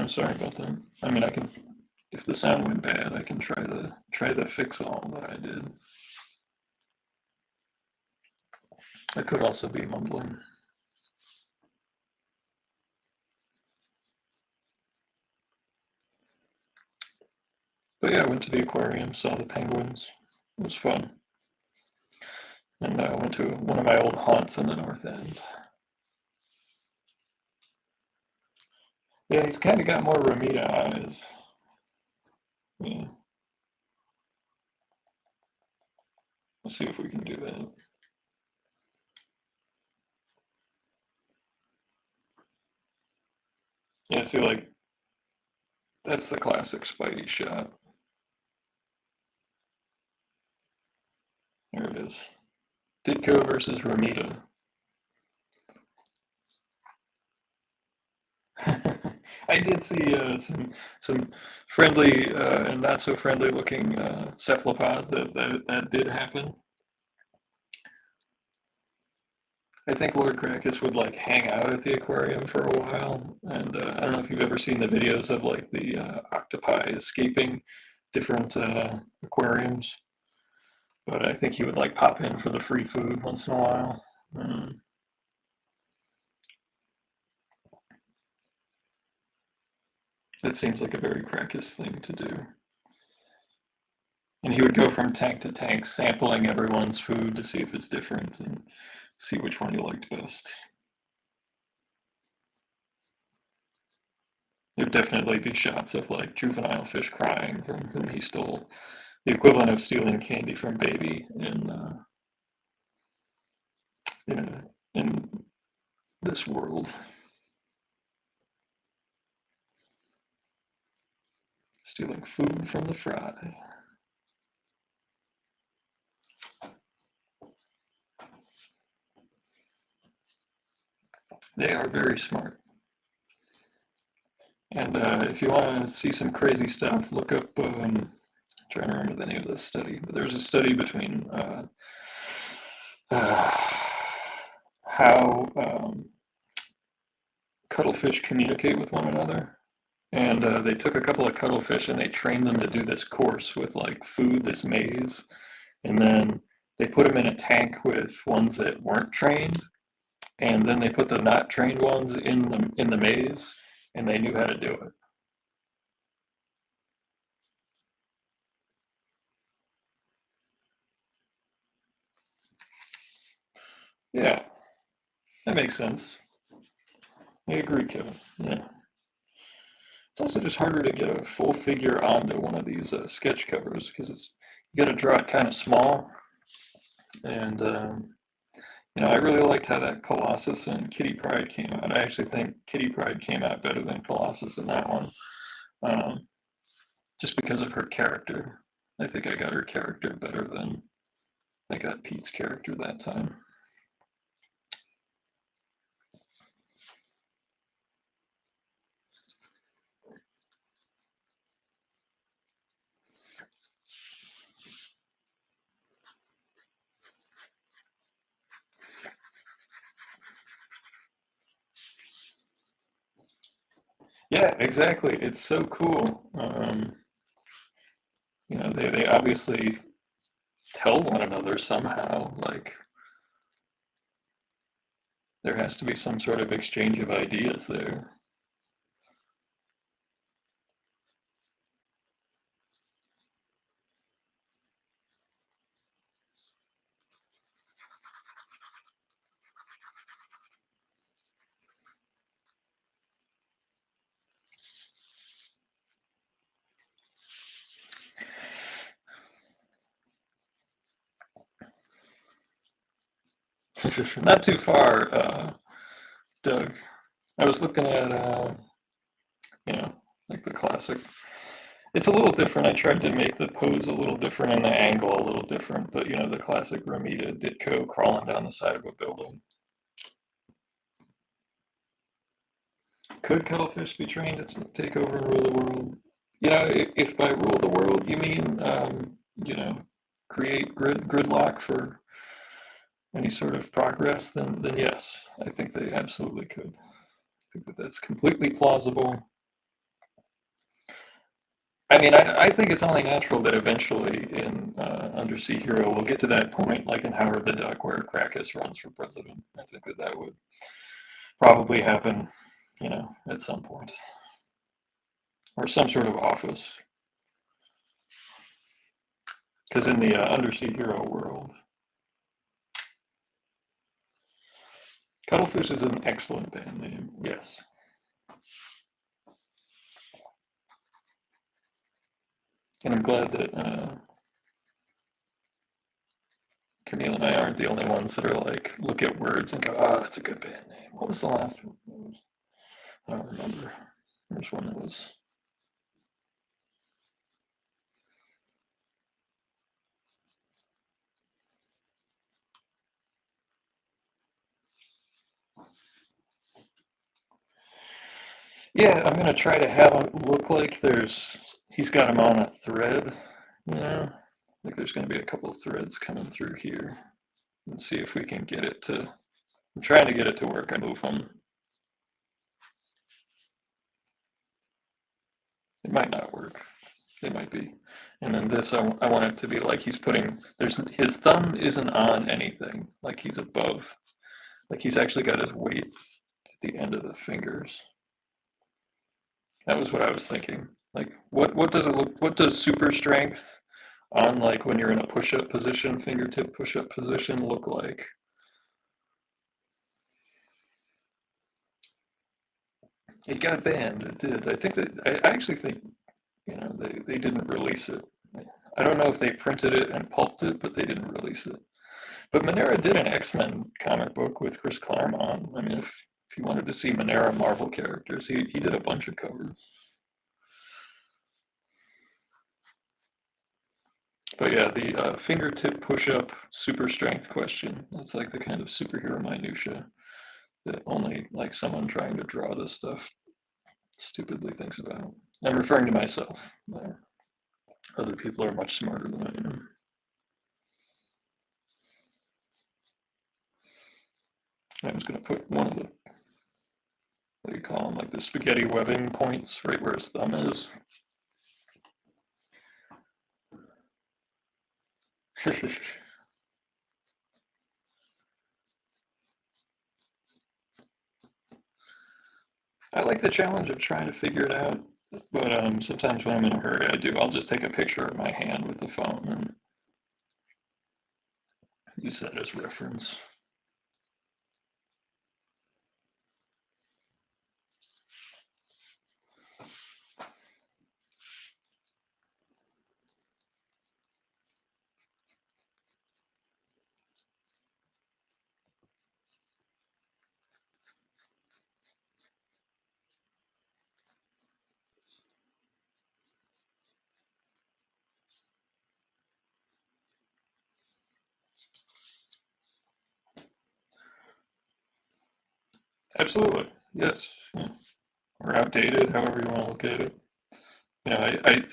Speaker 1: I'm sorry about that. I mean, I can, if the sound went bad, I can try the fix all that I did. I could also be mumbling. But yeah, I went to the aquarium, saw the penguins. It was fun. And I went to one of my old haunts in the North End. Yeah, he's kind of got more Ramita eyes. Yeah. Let's see if we can do that. Yeah, see, like, that's the classic Spidey shot. There it is. Ditko versus Ramita. I did see some friendly and not so friendly looking cephalopods that did happen. I think Lord Crackus would like hang out at the aquarium for a while, and I don't know if you've ever seen the videos of like the octopi escaping different aquariums, but I think he would like pop in for the free food once in a while. That seems like a very Crackus thing to do. And he would go from tank to tank, sampling everyone's food to see if it's different and see which one he liked best. There'd definitely be shots of like juvenile fish crying from whom he stole, the equivalent of stealing candy from baby in this world. Stealing food from the fry. They are very smart. And if you want to see some crazy stuff, look up. I'm trying to remember the name of this study, but there's a study between how cuttlefish communicate with one another. And they took a couple of cuttlefish and they trained them to do this course with like food, this maze, and then they put them in a tank with ones that weren't trained, and then they put the not trained ones in the maze, and they knew how to do it. Yeah, that makes sense. I agree, Kevin. Yeah. It's also just harder to get a full figure onto one of these sketch covers because it's you got to draw it kind of small, and I really liked how that Colossus and Kitty Pryde came out. I actually think Kitty Pryde came out better than Colossus in that one, um, just because of her character. I think I got her character better than I got Pete's character that time. Yeah, exactly. It's so cool. They obviously tell one another somehow. Like there has to be some sort of exchange of ideas there. Not too far, Doug. I was looking at, you know, like the classic. It's a little different. I tried to make the pose a little different and the angle a little different, but the classic Ramita Ditko crawling down the side of a building. Could cuttlefish be trained to take over and rule the world? If by rule the world you mean, create gridlock for any sort of progress, then yes, I think they absolutely could. I think that that's completely plausible. I mean, I think it's only natural that eventually in Undersea Hero we'll get to that point, like in Howard the Duck, where Krakus runs for president. I think that that would probably happen, at some point, or some sort of office. Because in the Undersea Hero world, Cuttlefish is an excellent band name. Yes, and I'm glad that Camille and I aren't the only ones that are like look at words and go, "Ah, that's a good band name." What was the last one? I don't remember. There's one that was. Yeah, I'm gonna try to have him look like he's got him on a thread, you know, like there's gonna be a couple of threads coming through here, and see if we can get it to. I'm trying to get it to work. I move him. It might not work. It might be. And then this, I want it to be like he's putting. There's his thumb isn't on anything. Like he's above. Like he's actually got his weight at the end of the fingers. That was what I was thinking. Like, what does it look? What does super strength on like when you're in a push-up position, fingertip push-up position, look like? It got banned. It did. I think that I actually think they didn't release it. I don't know if they printed it and pulped it, but they didn't release it. But Monera did an X-Men comic book with Chris Claremont. I mean, if you wanted to see Monera Marvel characters, he did a bunch of covers. But yeah, the fingertip push-up super strength question. That's like the kind of superhero minutia that only like someone trying to draw this stuff stupidly thinks about. I'm referring to myself. Other people are much smarter than I am. I was going to put one of the, what do you call them, like the spaghetti webbing points right where his thumb is. I like the challenge of trying to figure it out, but sometimes when I'm in a hurry, I'll just take a picture of my hand with the phone and use that as reference. Absolutely, yes. Yeah. Or outdated, however you want to look at it. I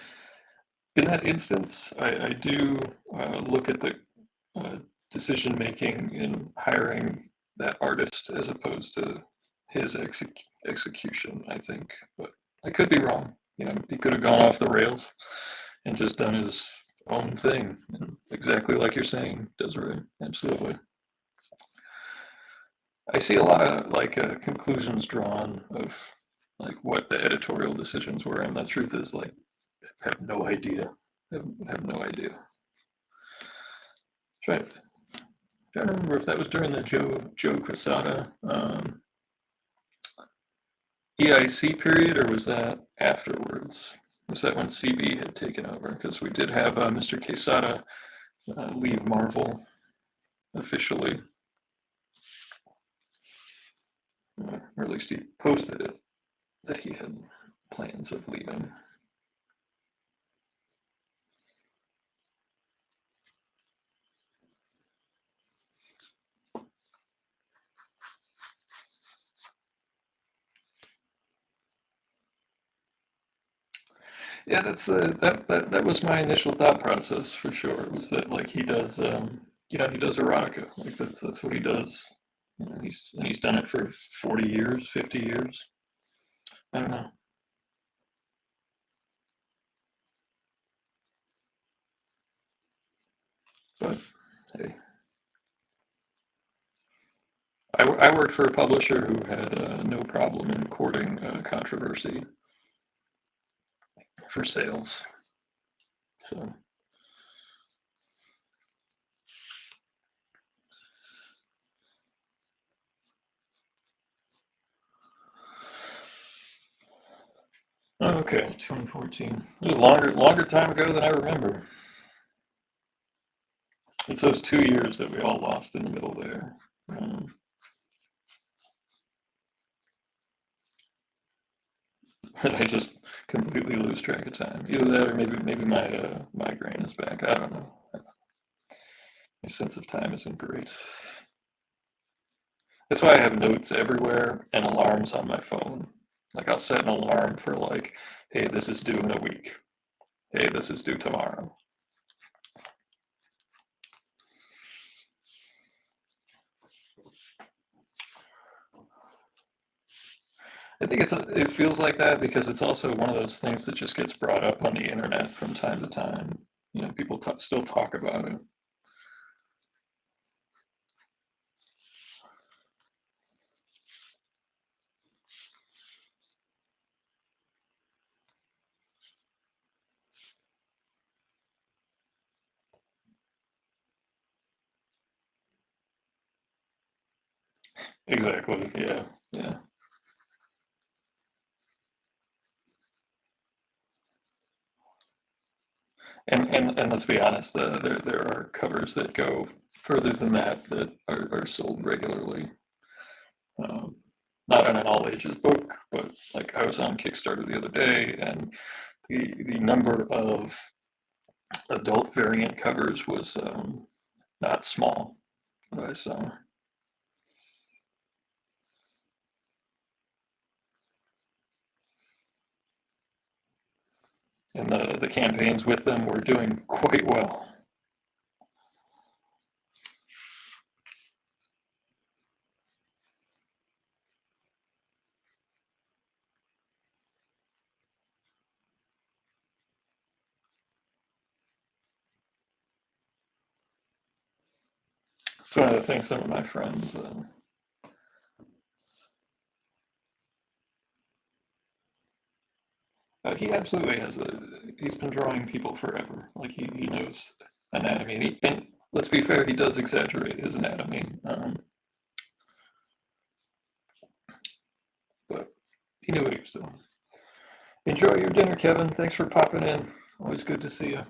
Speaker 1: in that instance, I do look at the uh, decision making in hiring that artist as opposed to his execution, I think. But I could be wrong. He could have gone off the rails and just done his own thing. And exactly like you're saying, Desiree. Absolutely. I see a lot of like conclusions drawn of like what the editorial decisions were, and the truth is like I have no idea. I have no idea. Try, trying to remember if that was during the Joe Quesada EIC period, or was that afterwards? Was that when CB had taken over? Because we did have Mr. Quesada leave Marvel officially, or at least he posted it that he had plans of leaving. Yeah, that was my initial thought process for sure. Was that like he does, he does erotica. Like that's what he does. He's done it for 40 years, 50 years. I don't know. but hey. I worked for a publisher who had no problem in courting controversy for sales. So, okay, 2014. It was longer time ago than I remember. It's those 2 years that we all lost in the middle there. I just completely lose track of time. Either that, or maybe my migraine is back. I don't know. My sense of time isn't great. That's why I have notes everywhere and alarms on my phone. Like I'll set an alarm for like, hey, this is due in a week. Hey, this is due tomorrow. I think it feels like that because it's also one of those things that just gets brought up on the internet from time to time. You know, people still talk about it. Exactly. Yeah. Yeah. And let's be honest, there are covers that go further than that that are sold regularly. Um, Not on an all ages book, but like I was on Kickstarter the other day, and the number of adult variant covers was not small that I saw. And the campaigns with them were doing quite well. It's one of the things some of my friends. He absolutely has a. He's been drawing people forever. Like he knows anatomy, and let's be fair, he does exaggerate his anatomy. But he knew what he was doing. Enjoy your dinner, Kevin. Thanks for popping in. Always good to see you.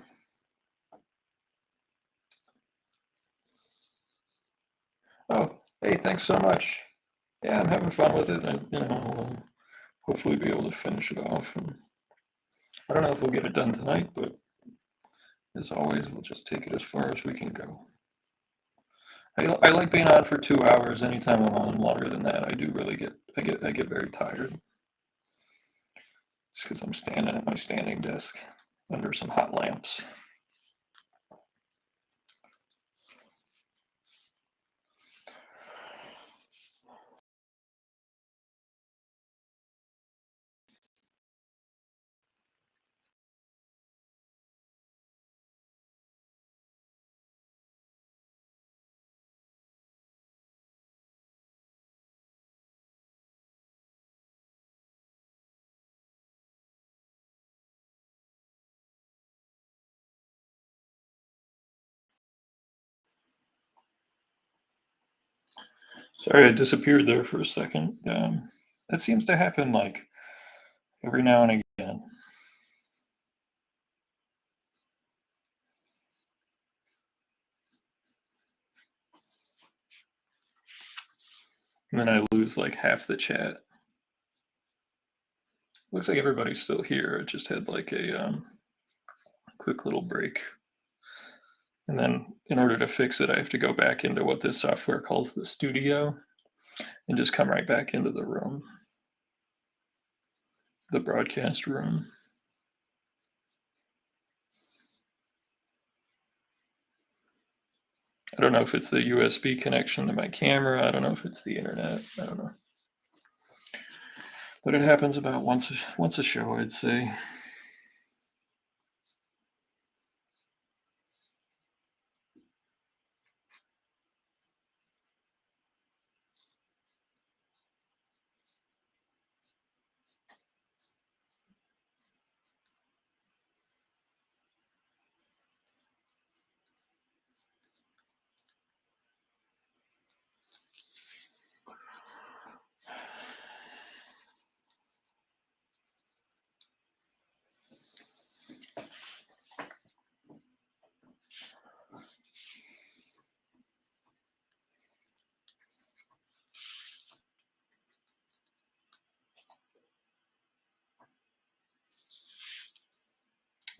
Speaker 1: Oh, hey, thanks so much. Yeah, I'm having fun with it, and I'll hopefully be able to finish it off. And I don't know if we'll get it done tonight, but as always, we'll just take it as far as we can go. I like being on for 2 hours. Anytime I'm on longer than that, I do really get very tired. Just because I'm standing at my standing desk under some hot lamps. Sorry, I disappeared there for a second. That seems to happen like every now and again. And then I lose like half the chat. Looks like everybody's still here. I just had like a quick little break. And then in order to fix it, I have to go back into what this software calls the studio and just come right back into the room, the broadcast room. I don't know if it's the USB connection to my camera. I don't know if it's the internet. I don't know. But it happens about once a show, I'd say.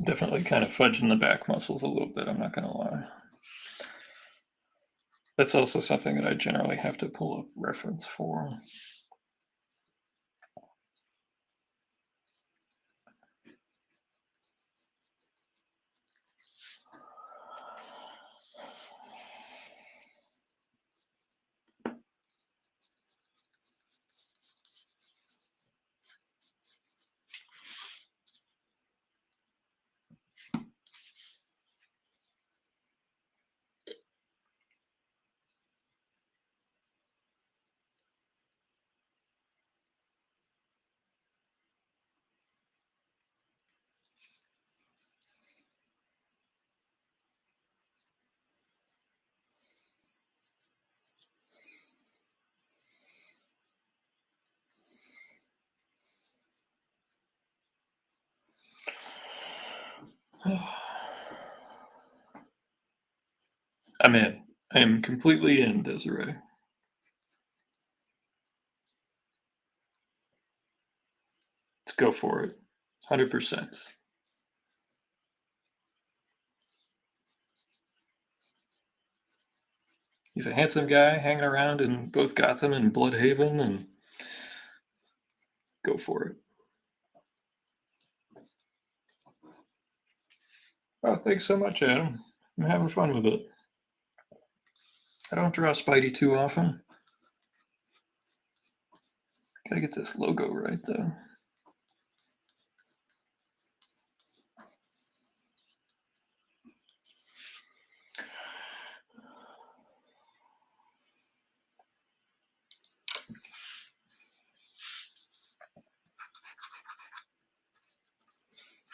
Speaker 1: Definitely kind of fudging the back muscles a little bit, I'm not gonna lie. That's also something that I generally have to pull up reference for. I'm in. I am completely in, Desiree. Let's go for it. 100%. He's a handsome guy hanging around in both Gotham and Bloodhaven, and go for it. Oh, thanks so much, Adam. I'm having fun with it. I don't draw Spidey too often. Gotta get this logo right, though.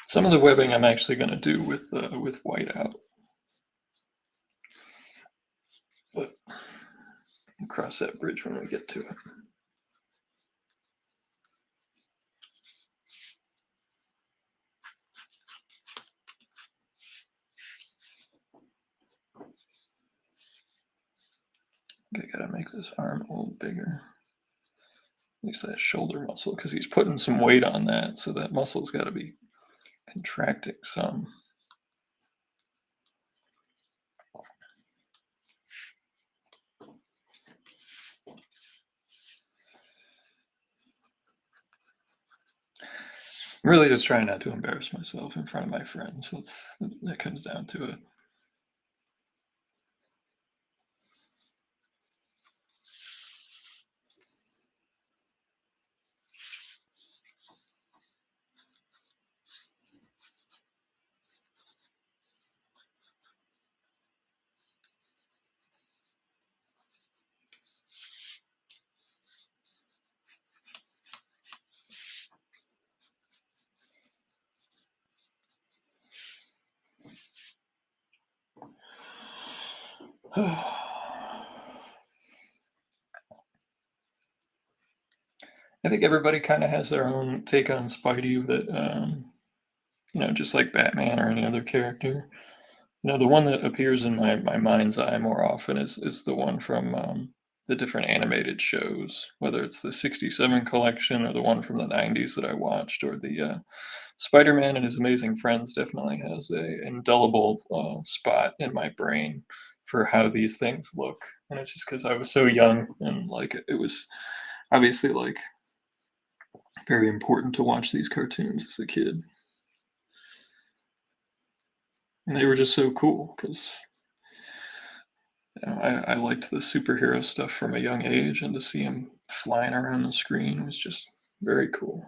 Speaker 1: Some of the webbing I'm actually going to do with whiteout, but we'll cross that bridge when we get to it. I gotta make this arm a little bigger. At least that shoulder muscle, because he's putting some weight on that, so that muscle's got to be contracting some. I'm really just trying not to embarrass myself in front of my friends. That comes down to it. I think everybody kind of has their own take on Spidey that, just like Batman or any other character. The one that appears in my mind's eye more often is the one from the different animated shows, whether it's the 67 collection or the one from the 90s that I watched, or the Spider-Man and His Amazing Friends definitely has a indelible spot in my brain for how these things look. And it's just because I was so young and like it was obviously like very important to watch these cartoons as a kid. And they were just so cool because I liked the superhero stuff from a young age, and to see him flying around the screen was just very cool.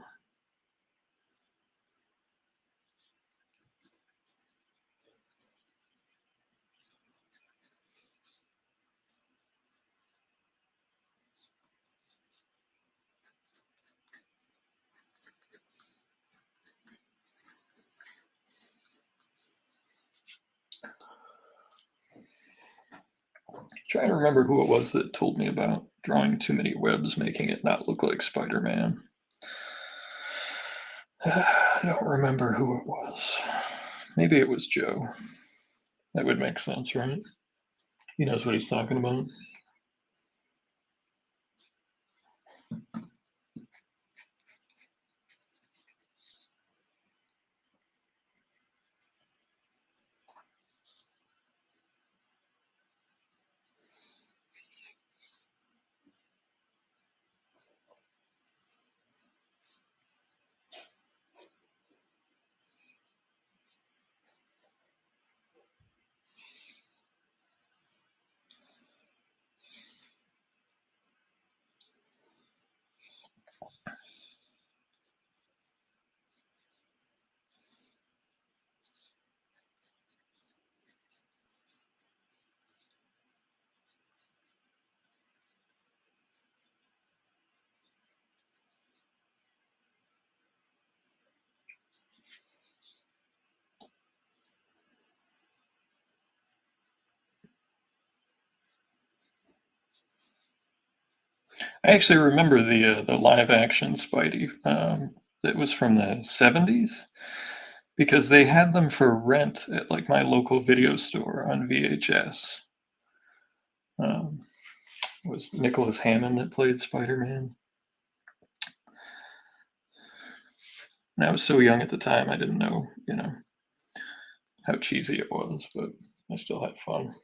Speaker 1: Trying to remember who it was that told me about drawing too many webs, making it not look like Spider-Man. I don't remember who it was. Maybe it was Joe. That would make sense, right? He knows what he's talking about. I actually remember the live action Spidey. It was from the 70s because they had them for rent at like my local video store on VHS. Um, it was Nicholas Hammond that played Spider-Man. And I was so young at the time, I didn't know, how cheesy it was, but I still had fun.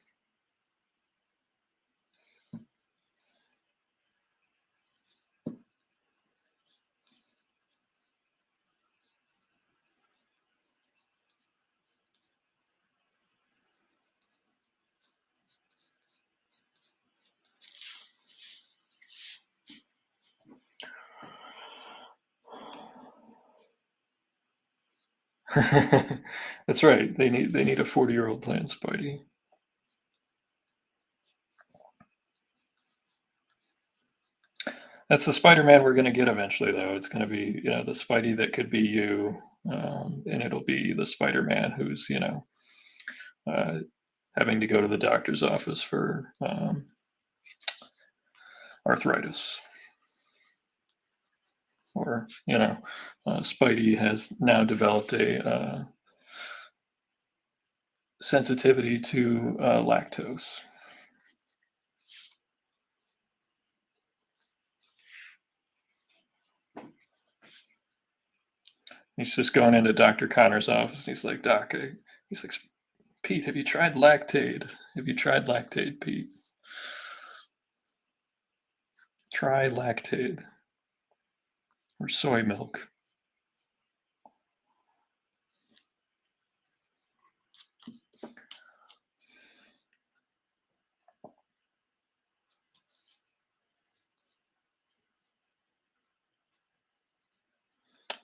Speaker 1: That's right. They need a 40-year-old playing Spidey. That's the Spider-Man we're gonna get eventually, though. It's gonna be, the Spidey that could be you, and it'll be the Spider-Man who's, uh, having to go to the doctor's office for arthritis, or Spidey has now developed a sensitivity to lactose. He's just going into Dr. Connor's office, and he's like, "Doc," he's like, "Pete, have you tried Lactaid? Have you tried Lactaid, Pete? Try Lactaid or soy milk."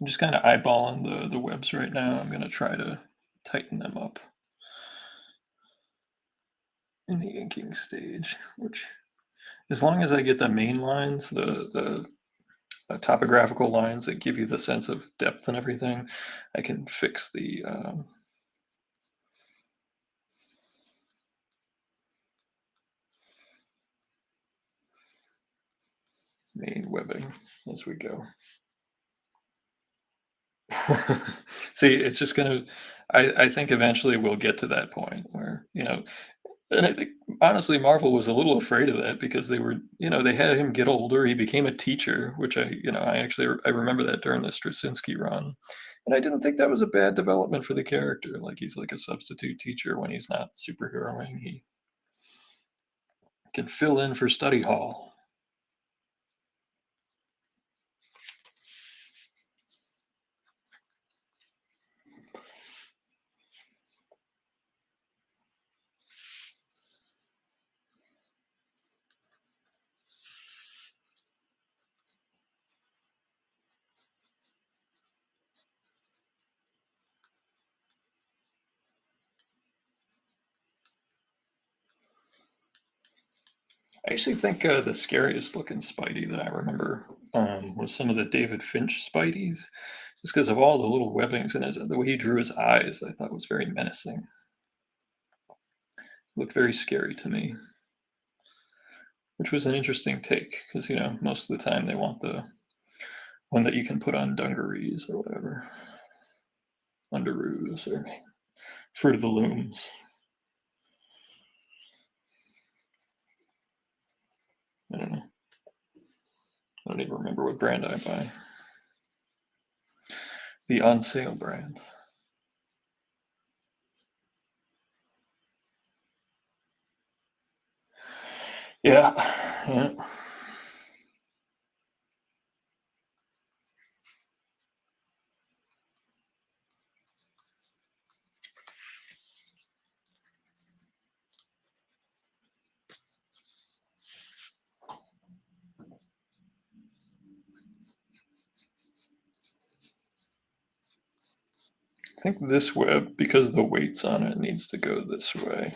Speaker 1: I'm just kind of eyeballing the webs right now. I'm gonna try to tighten them up in the inking stage, which, as long as I get the main lines, the topographical lines that give you the sense of depth and everything, I can fix the main webbing as we go. See, it's just gonna. I think eventually we'll get to that point where, and I think honestly Marvel was a little afraid of that because they had him get older. He became a teacher, which I remember that during the Straczynski run, and I didn't think that was a bad development for the character. Like he's like a substitute teacher when he's not superheroing. He can fill in for study hall. I actually think the scariest looking Spidey that I remember was some of the David Finch Spideys, just because of all the little webbings and the way he drew his eyes. I thought was very menacing. Looked very scary to me, which was an interesting take because most of the time they want the one that you can put on dungarees or whatever, underoos or Fruit of the Looms. I don't know. I don't even remember what brand I buy. The on sale brand. Yeah, yeah. I think this web, because the weight's on it, needs to go this way.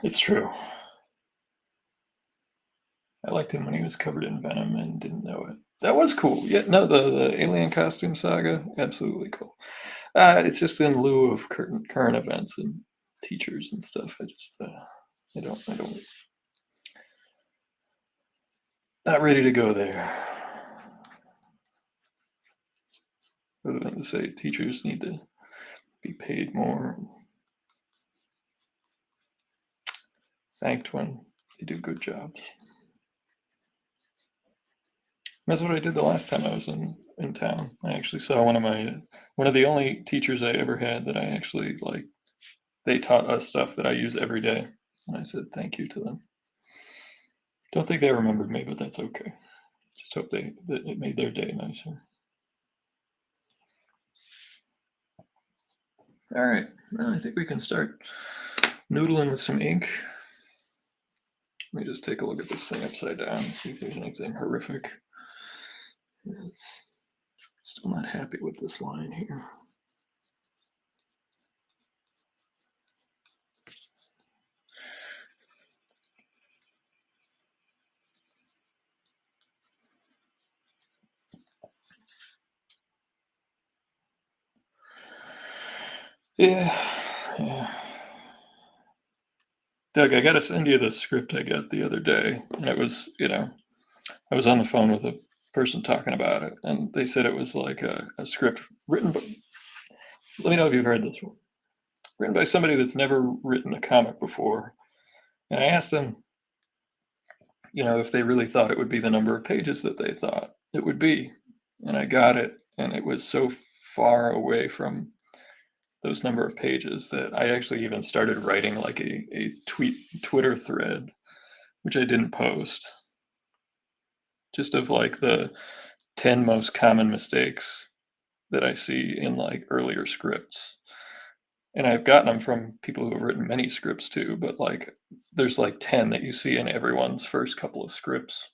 Speaker 1: It's true. I liked him when he was covered in venom and didn't know it. That was cool. Yeah, no, the alien costume saga, absolutely cool. It's just in lieu of current events and teachers and stuff. I don't, not ready to go there. Other than to say teachers need to be paid more, and thanked when they do good jobs. That's what I did the last time I was in town. I actually saw one of the only teachers I ever had that I actually like. They taught us stuff that I use every day, and I said thank you to them. Don't think they remembered me, but that's okay. Just hope that it made their day nicer. All right, well, I think we can start noodling with some ink. Let me just take a look at this thing upside down and see if there's anything horrific. It's still not happy with this line here. Yeah, yeah. Doug, I got to send you the script I got the other day. And it was, I was on the phone with a person talking about it, and they said it was like a script written by, let me know if you've heard this one, written by somebody that's never written a comic before. And I asked them, if they really thought it would be the number of pages that they thought it would be. And I got it, and it was so far away from those number of pages that I actually even started writing like a Twitter thread, which I didn't post, just of like the 10 most common mistakes that I see in like earlier scripts. And I've gotten them from people who have written many scripts too, but like there's like 10 that you see in everyone's first couple of scripts.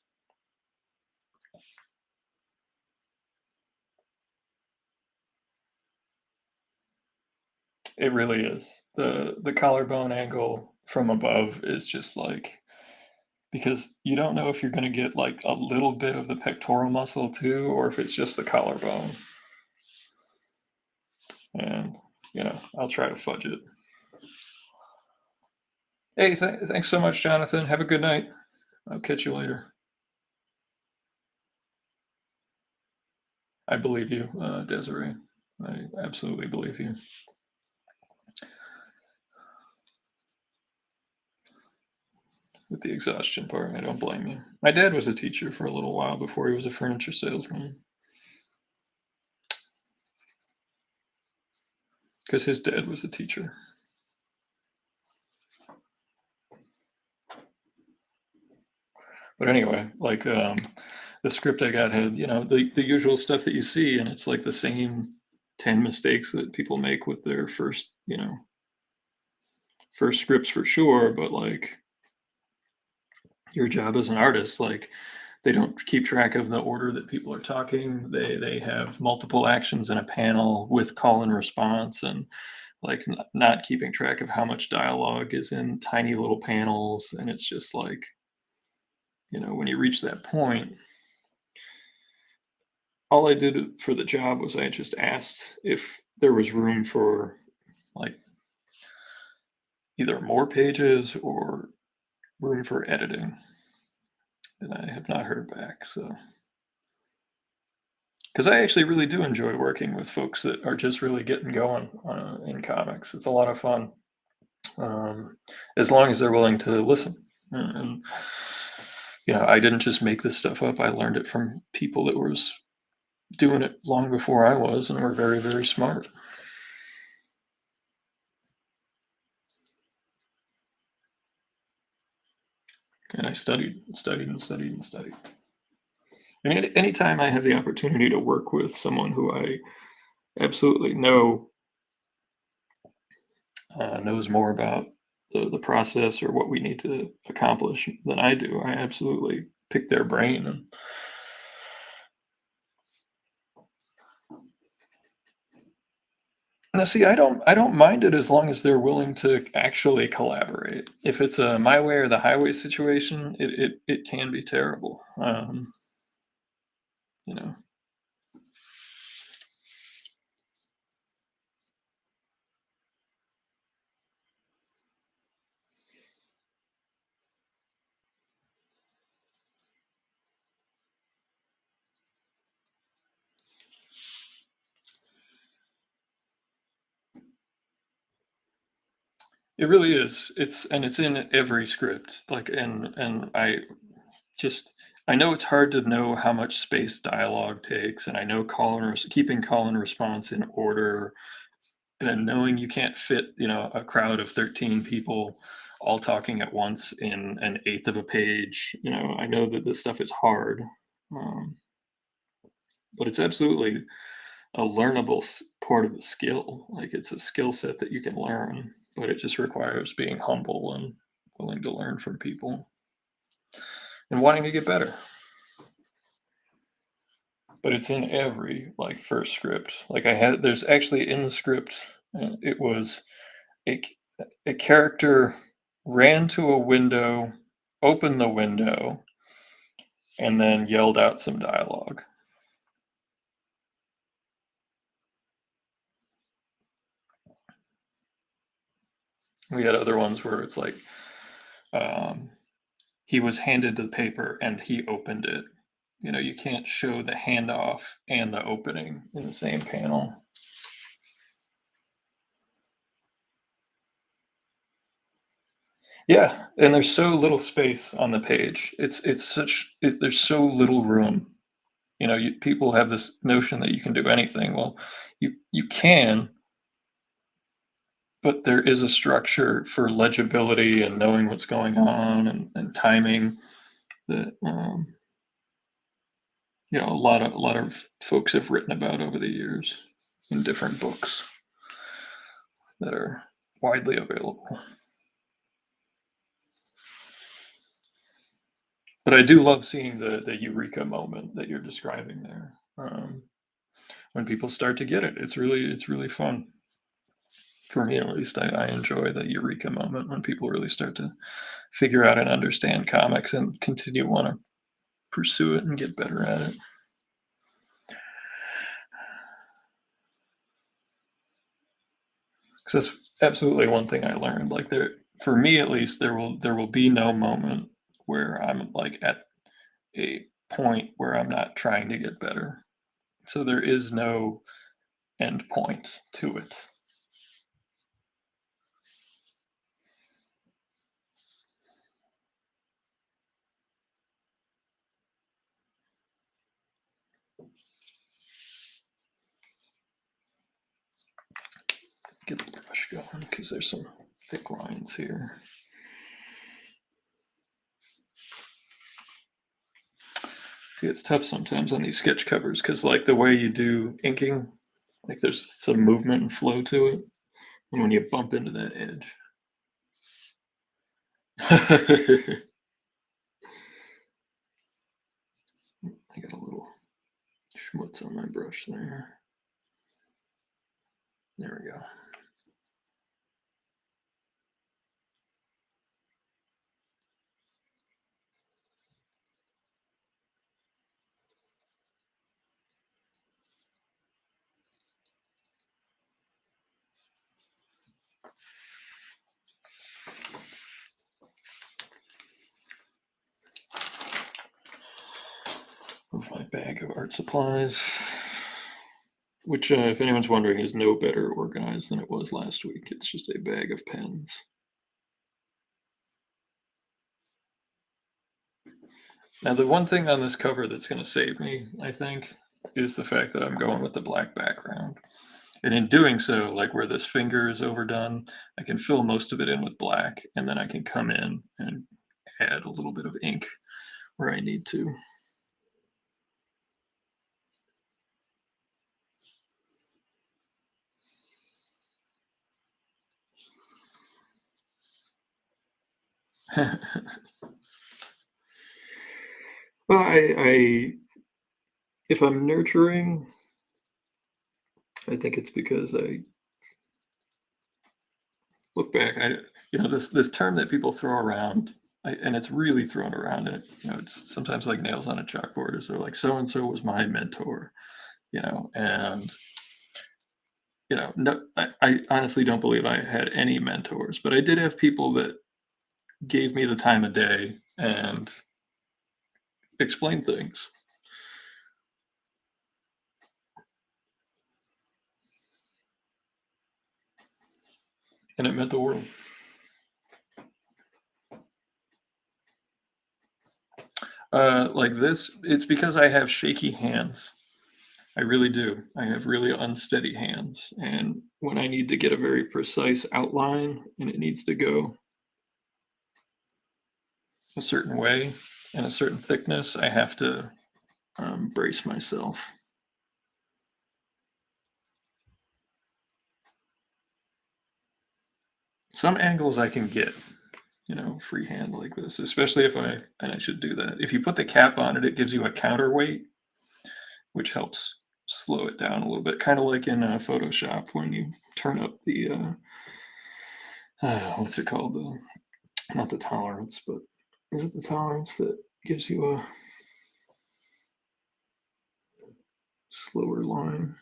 Speaker 1: It really is. The collarbone angle from above is just like, because you don't know if you're going to get like a little bit of the pectoral muscle too, or if it's just the collarbone. And, I'll try to fudge it. Hey, thanks so much, Jonathan. Have a good night. I'll catch you later. I believe you, Desiree. I absolutely believe you. With the exhaustion part, I don't blame you. My dad was a teacher for a little while before he was a furniture salesman, because his dad was a teacher. But anyway, like the script I got had, the usual stuff that you see, and it's like the same 10 mistakes that people make with their first scripts for sure, but like your job as an artist, like they don't keep track of the order that people are talking. They have multiple actions in a panel with call and response, and like not keeping track of how much dialogue is in tiny little panels. And it's just like, when you reach that point, all I did for the job was I just asked if there was room for like either more pages or room for editing. And I have not heard back. So, because I actually really do enjoy working with folks that are just really getting going in comics. It's a lot of fun, as long as they're willing to listen. And I didn't just make this stuff up. I learned it from people that was doing it long before I was, and were very, very smart. And I studied, studied, and studied, and studied. And anytime I have the opportunity to work with someone who I absolutely know knows more about the process or what we need to accomplish than I do, I absolutely pick their brain. And Now, see, I don't mind it as long as they're willing to actually collaborate. If it's a my way or the highway situation, it can be terrible. You know, it really is. It's in every script. Like, and just I know it's hard to know how much space dialogue takes, and I know keeping call and response in order, and then knowing you can't fit, a crowd of 13 people all talking at once in an eighth of a page. I know that this stuff is hard, um, but it's absolutely a learnable part of the skill. Like, it's a skill set that you can learn, but it just requires being humble and willing to learn from people and wanting to get better. But it's in every, like, first script. Like, there's actually in the script, it was a a character ran to a window, opened the window, and then yelled out some dialogue. We had other ones where it's like, um, he was handed the paper and he opened it. You can't show the handoff and the opening in the same panel. Yeah, and there's so little space on the page. There's so little room. People have this notion that you can do anything. Well, you can, but there is a structure for legibility and knowing what's going on, and timing that, a lot of folks have written about over the years in different books that are widely available. But I do love seeing the eureka moment that you're describing there. When people start to get it, it's really fun. For me, at least, I enjoy the eureka moment when people really start to figure out and understand comics and continue to want to pursue it and get better at it. 'Cause that's absolutely one thing I learned. Like, for me at least, there will be no moment where I'm, like, at a point where I'm not trying to get better. So there is no end point to it. Get the brush going because there's some thick lines here. See, it's tough sometimes on these sketch covers because, like, the way you do inking, like, there's some movement and flow to it, and when you bump into that edge. I got a little schmutz on my brush there. There we go. Move my bag of art supplies, which, if anyone's wondering, is no better organized than it was last week. It's just a bag of pens. Now, the one thing on this cover that's going to save me, I think, is the fact that I'm going with the black background. And in doing so, like where this finger is overdone, I can fill most of it in with black, and then I can come in and add a little bit of ink where I need to. Well, if I'm nurturing, I think it's because look back, this term that people throw around, and it's really thrown around, and it's sometimes like nails on a chalkboard. Is they're like, so and so was my mentor, and no, I honestly don't believe I had any mentors, but I did have people that gave me the time of day and explained things, and it meant the world. Like this, it's because I have shaky hands. I really do. I have really unsteady hands. And when I need to get a very precise outline and it needs to go a certain way and a certain thickness, I have to brace myself. Some angles I can get, freehand like this, especially and I should do that. If you put the cap on it, it gives you a counterweight, which helps slow it down a little bit. Kind of like in Photoshop when you turn up the, what's it called? Not the tolerance, but is it the tolerance that gives you a slower line?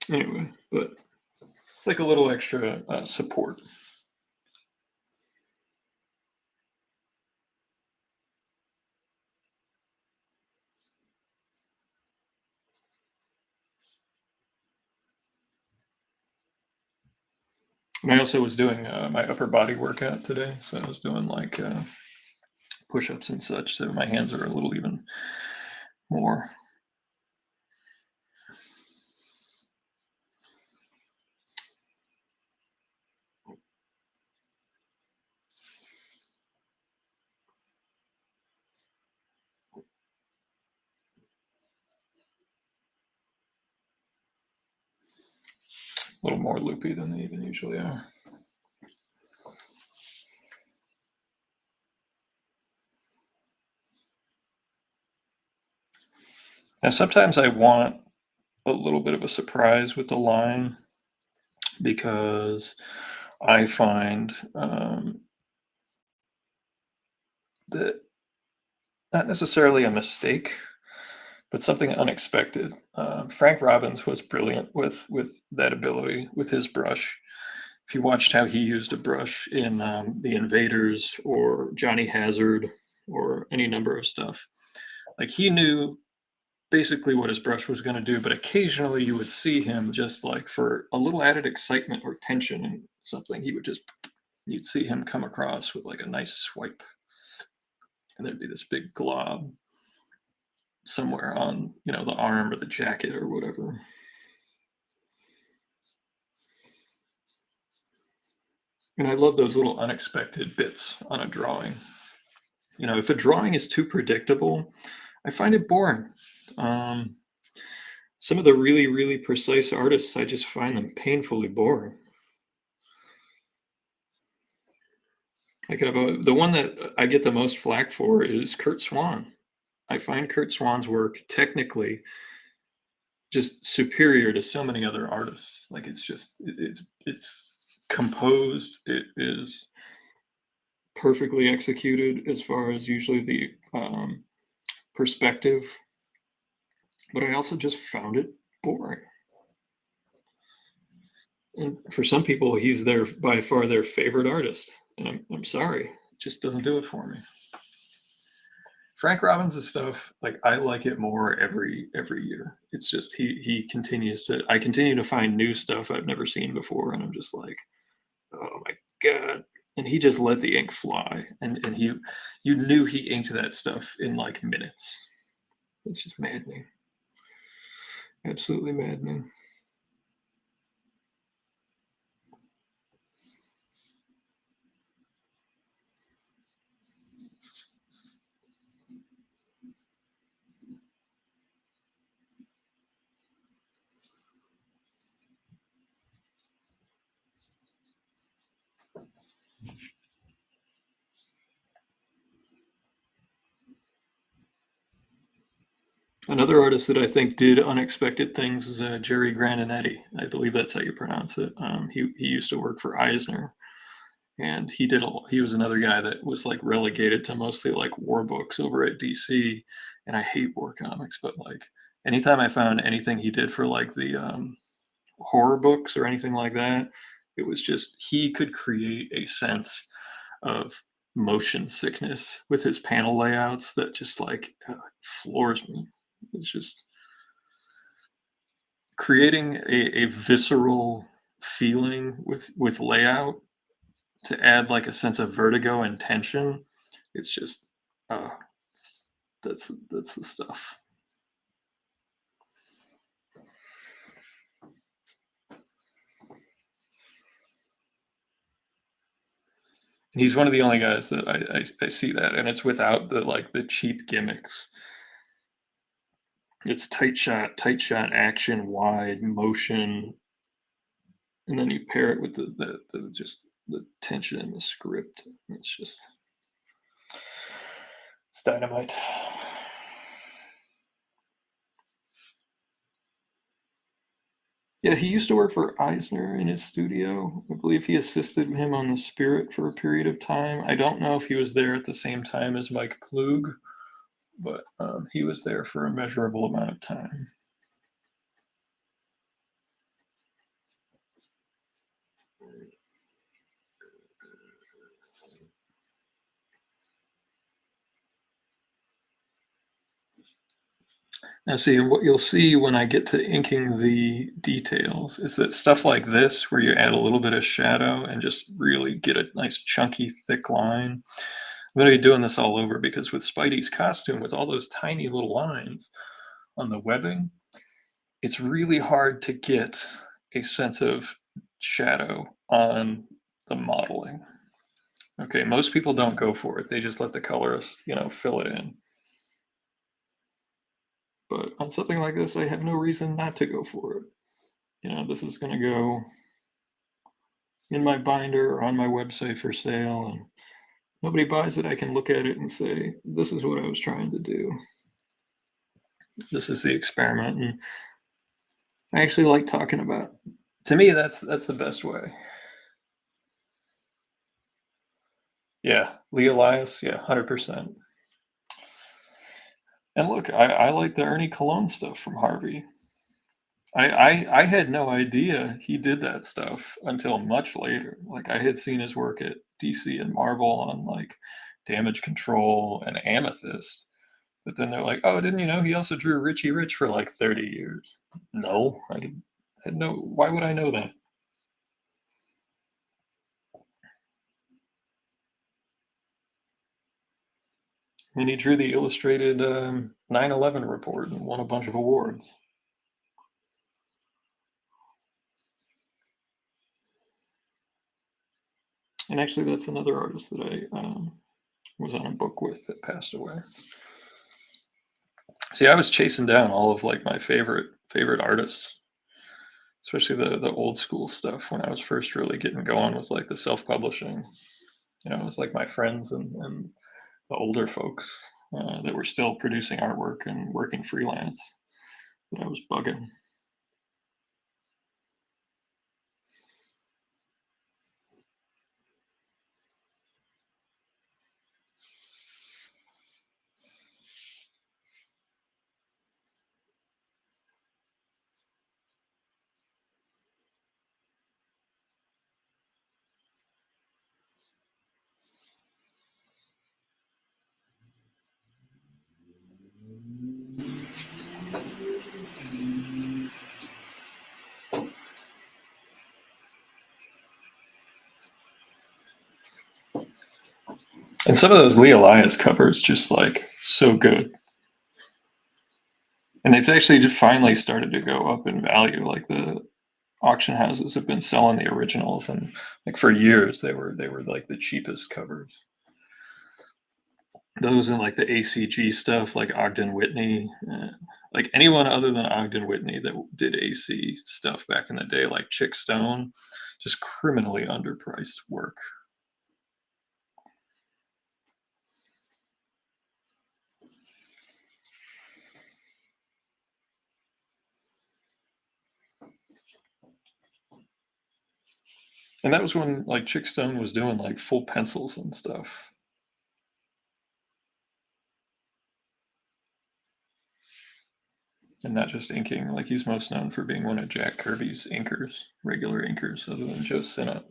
Speaker 1: Anyway, but it's like a little extra support. And I also was doing my upper body workout today, so I was doing like push-ups and such, so my hands are a little even more. A little more loopy than they even usually are. Now, sometimes I want a little bit of a surprise with the line because I find that not necessarily a mistake, but something unexpected. Frank Robbins was brilliant with that ability with his brush. If you watched how he used a brush in The Invaders or Johnny Hazard or any number of stuff, like he knew basically what his brush was going to do, but occasionally you would see him just like for a little added excitement or tension and something, you'd see him come across with like a nice swipe, and there'd be this big glob somewhere on the arm or the jacket or whatever. And I love those little unexpected bits on a drawing. If a drawing is too predictable, I find it boring. Um, some of the really, really precise artists, I just find them painfully boring. The one that I get the most flack for is Kurt Swan. I find Kurt Swan's work technically just superior to so many other artists. Like it's composed. It is perfectly executed as far as usually the perspective, but I also just found it boring. And for some people, he's their by far their favorite artist, and I'm sorry, it just doesn't do it for me. Frank Robbins' stuff, like I like it more every year. It's just he continues to I continue to find new stuff I've never seen before, and I'm just like, oh my god. And he just let the ink fly, and you knew he inked that stuff in like minutes. It's just maddening, absolutely maddening. Another artist that I think did unexpected things is Jerry Grandinetti. I believe that's how you pronounce it. He used to work for Eisner, and he was another guy that was like relegated to mostly like war books over at DC. And I hate war comics, but like anytime I found anything he did for like the horror books or anything like that, it was just he could create a sense of motion sickness with his panel layouts that just like floors me. It's just creating a visceral feeling with layout to add like a sense of vertigo and tension. It's just uh that's the stuff. He's one of the only guys that I see that, and it's without the like the cheap gimmicks. It's tight shot action, wide motion, and then you pair it with the just the tension in the script. It's just it's dynamite. Yeah, he used to work for Eisner in his studio. I believe he assisted him on The Spirit for a period of time. I don't know if he was there at the same time as Mike Klug, but he was there for a measurable amount of time. Now, see, what you'll see when I get to inking the details is that stuff like this, where you add a little bit of shadow and just really get a nice chunky, thick line. I'm going to be doing this all over because with Spidey's costume, with all those tiny little lines on the webbing, it's really hard to get a sense of shadow on the modeling. Okay, most people don't go for it. They just let the colorist, fill it in. But on something like this, I have no reason not to go for it. This is going to go in my binder or on my website for sale, and nobody buys it. I can look at it and say, this is what I was trying to do. This is the experiment, and I actually like talking about it. To me, that's the best way. Yeah, Lee Elias, yeah, 100%. And look, I like the Ernie Cologne stuff from Harvey. I had no idea he did that stuff until much later. Like I had seen his work at DC and Marvel on like Damage Control and Amethyst, but then they're like, "Oh, didn't you know he also drew Richie Rich for like 30 years?" No, I didn't. Had no. Why would I know that? And he drew the illustrated 9/11 report and won a bunch of awards. And actually, that's another artist that I was on a book with that passed away. See, I was chasing down all of like my favorite artists, especially the old school stuff when I was first really getting going with like the self publishing. It was like my friends and the older folks that were still producing artwork and working freelance that I was bugging. And some of those Lee Elias covers just like so good. And they've actually just finally started to go up in value. Like the auction houses have been selling the originals, and like for years they were like the cheapest covers. Those and like the ACG stuff, like Ogden Whitney, like anyone other than Ogden Whitney that did AC stuff back in the day, like Chick Stone, just criminally underpriced work. And that was when, like, Chick Stone was doing, like, full pencils and stuff, and not just inking. Like, he's most known for being one of Jack Kirby's inkers, regular inkers, other than Joe Sinnott.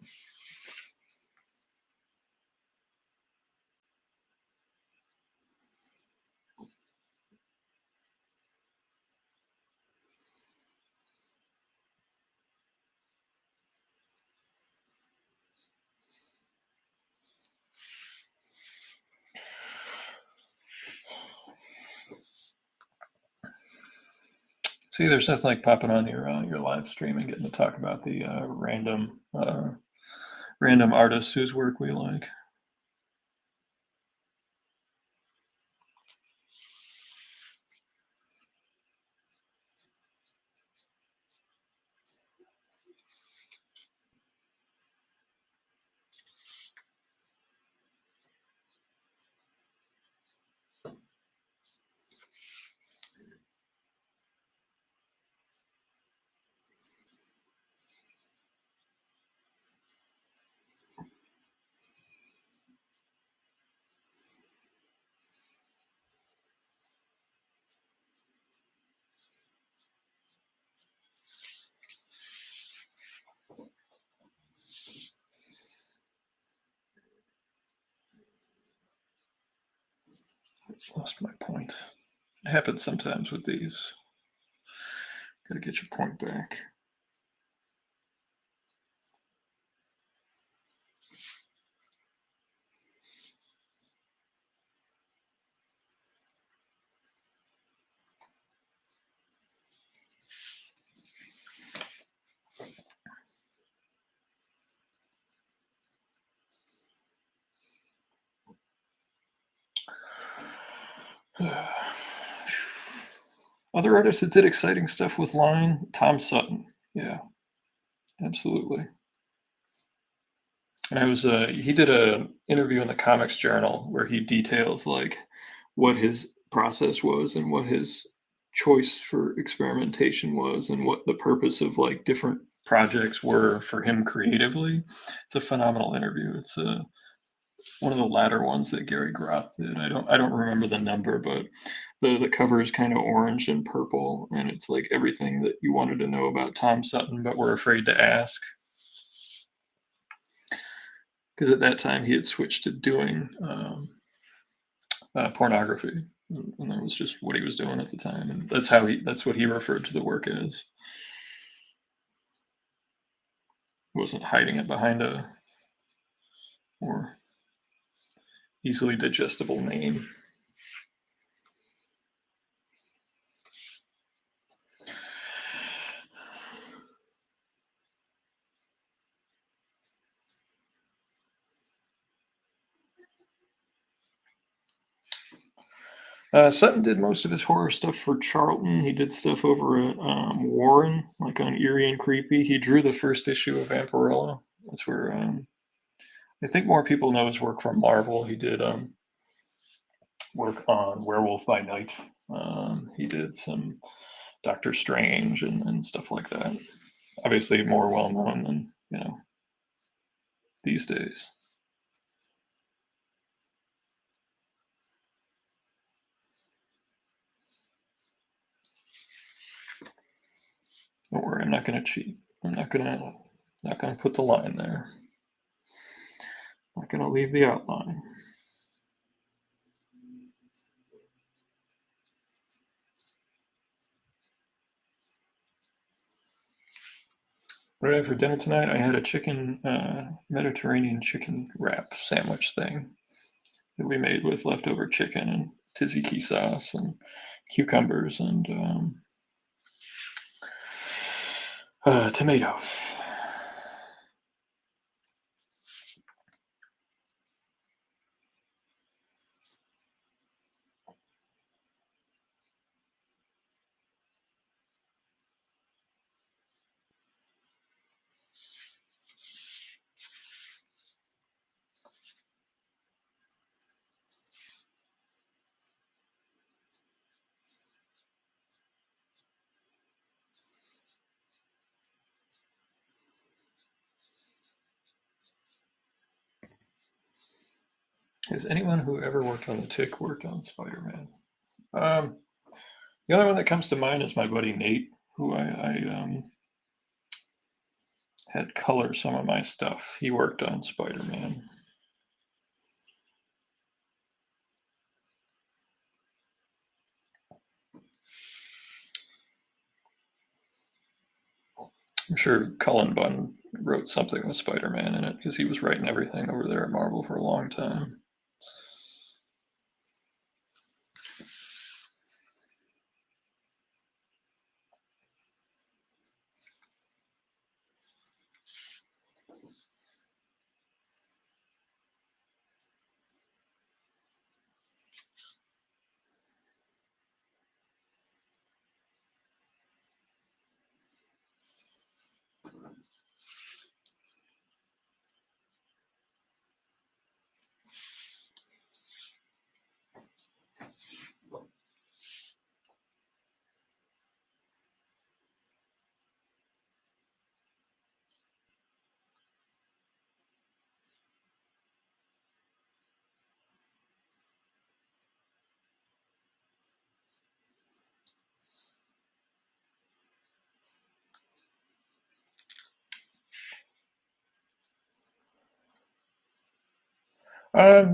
Speaker 1: See, there's nothing like popping on your live stream and getting to talk about the random artists whose work we like. Lost my point. It happens sometimes with these. Gotta get your point back. Other artists that did exciting stuff with line, Tom Sutton. Yeah, absolutely. And I was he did a interview in the Comics Journal where he details like what his process was and what his choice for experimentation was and what the purpose of like different projects were for him creatively. It's a phenomenal interview. It's one of the latter ones that Gary Groth did. I don't remember the number, but the cover is kind of orange and purple, and it's like everything that you wanted to know about Tom Sutton, but were afraid to ask because at that time he had switched to doing pornography, and that was just what he was doing at the time, and that's what he referred to the work as. He wasn't hiding it behind a more easily digestible name. Sutton did most of his horror stuff for Charlton. He did stuff over at Warren, like on Eerie and Creepy. He drew the first issue of Vampirella. That's where I think more people know his work from Marvel. He did work on Werewolf by Night. He did some Doctor Strange and stuff like that. Obviously, more well known than these days. Don't worry, I'm not going to cheat. I'm not gonna put the line there. I'm not going to leave the outline. What did I have for dinner tonight? I had a chicken, Mediterranean chicken wrap sandwich thing that we made with leftover chicken and tzatziki sauce and cucumbers and tomatoes. Has anyone who ever worked on the Tick worked on Spider-Man? Um, the only one that comes to mind is my buddy Nate, who I had color some of my stuff. He worked on Spider-Man. I'm sure Cullen Bunn wrote something with Spider-Man in it because he was writing everything over there at Marvel for a long time.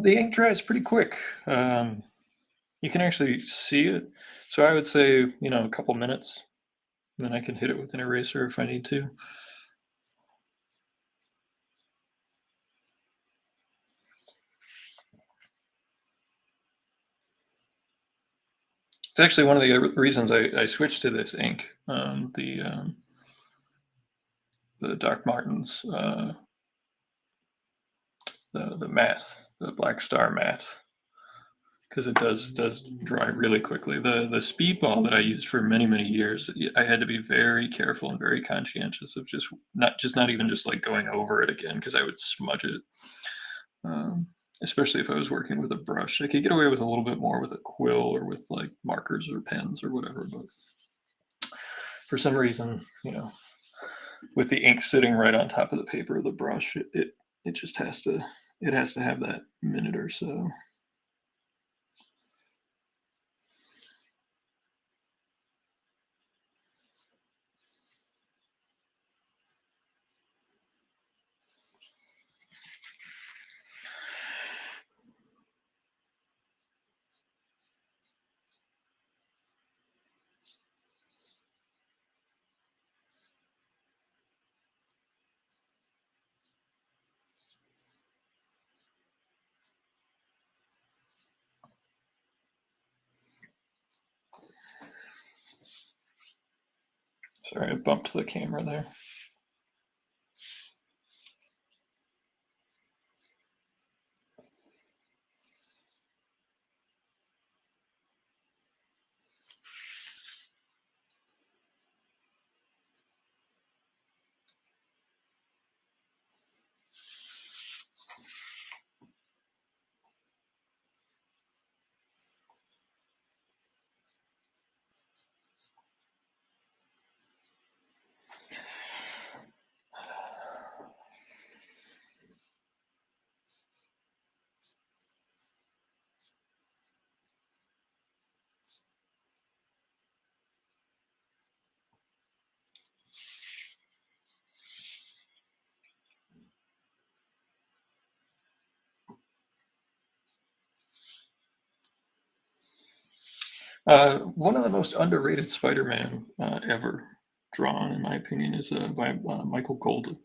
Speaker 1: The ink dries pretty quick. You can actually see it. So I would say, a couple minutes. Then I can hit it with an eraser if I need to. It's actually one of the reasons I switched to this ink. The Doc Martens, the matte, the Black Star matte, because it does dry really quickly. The Speedball that I used for many years, I had to be very careful and very conscientious of not even just like going over it again because I would smudge it. Um, Especially if I was working with a brush, I could get away with a little bit more with a quill or with like markers or pens or whatever, but for some reason, with the ink sitting right on top of the paper of the brush, it just has to have that minute or so. Sorry, I bumped the camera there. One of the most underrated Spider-Man ever drawn, in my opinion, is by Michael Golden.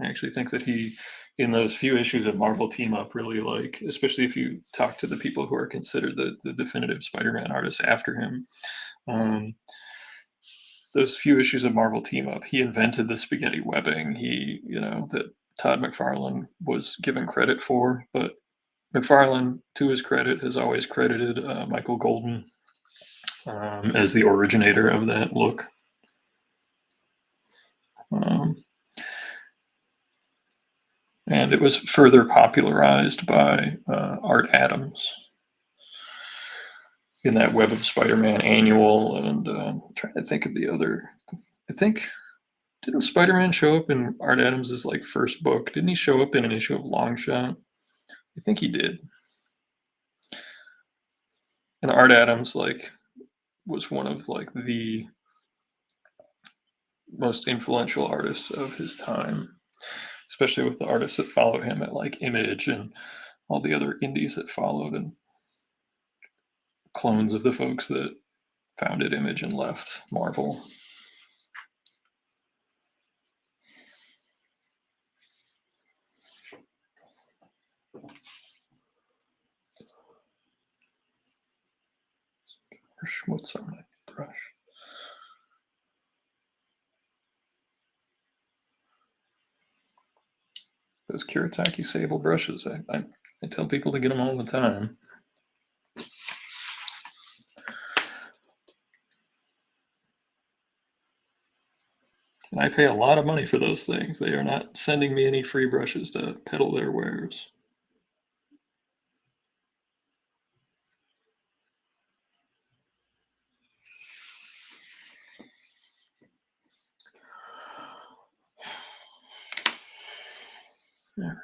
Speaker 1: I actually think that he, in those few issues of Marvel Team Up, really like, especially if you talk to the people who are considered the definitive Spider-Man artists after him, um, those few issues of Marvel Team Up, he invented the spaghetti webbing. That Todd McFarlane was given credit for, but McFarlane, to his credit, has always credited Michael Golden as the originator of that look. Um, and it was further popularized by Art Adams in that Web of Spider-Man annual. And I'm trying to think of the other. I think didn't Spider-Man show up in Art Adams's like first book? Didn't he show up in an issue of Longshot? I think he did. And Art Adams, like, was one of, like, the most influential artists of his time, especially with the artists that followed him at, like, Image and all the other indies that followed and clones of the folks that founded Image and left Marvel. What's on my brush? Those Kuretake Sable brushes. I tell people to get them all the time. And I pay a lot of money for those things. They are not sending me any free brushes to peddle their wares. All right.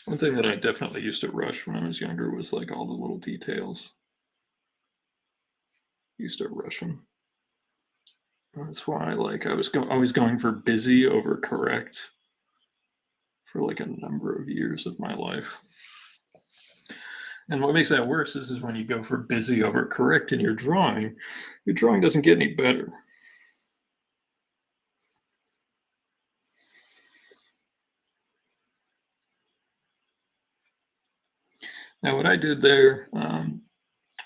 Speaker 1: One thing that I definitely used to rush when I was younger was like all the little details. Used to rush them. That's why, like, I was always going for busy over correct for like a number of years of my life. And what makes that worse is when you go for busy over correct in your drawing doesn't get any better. Now, what I did there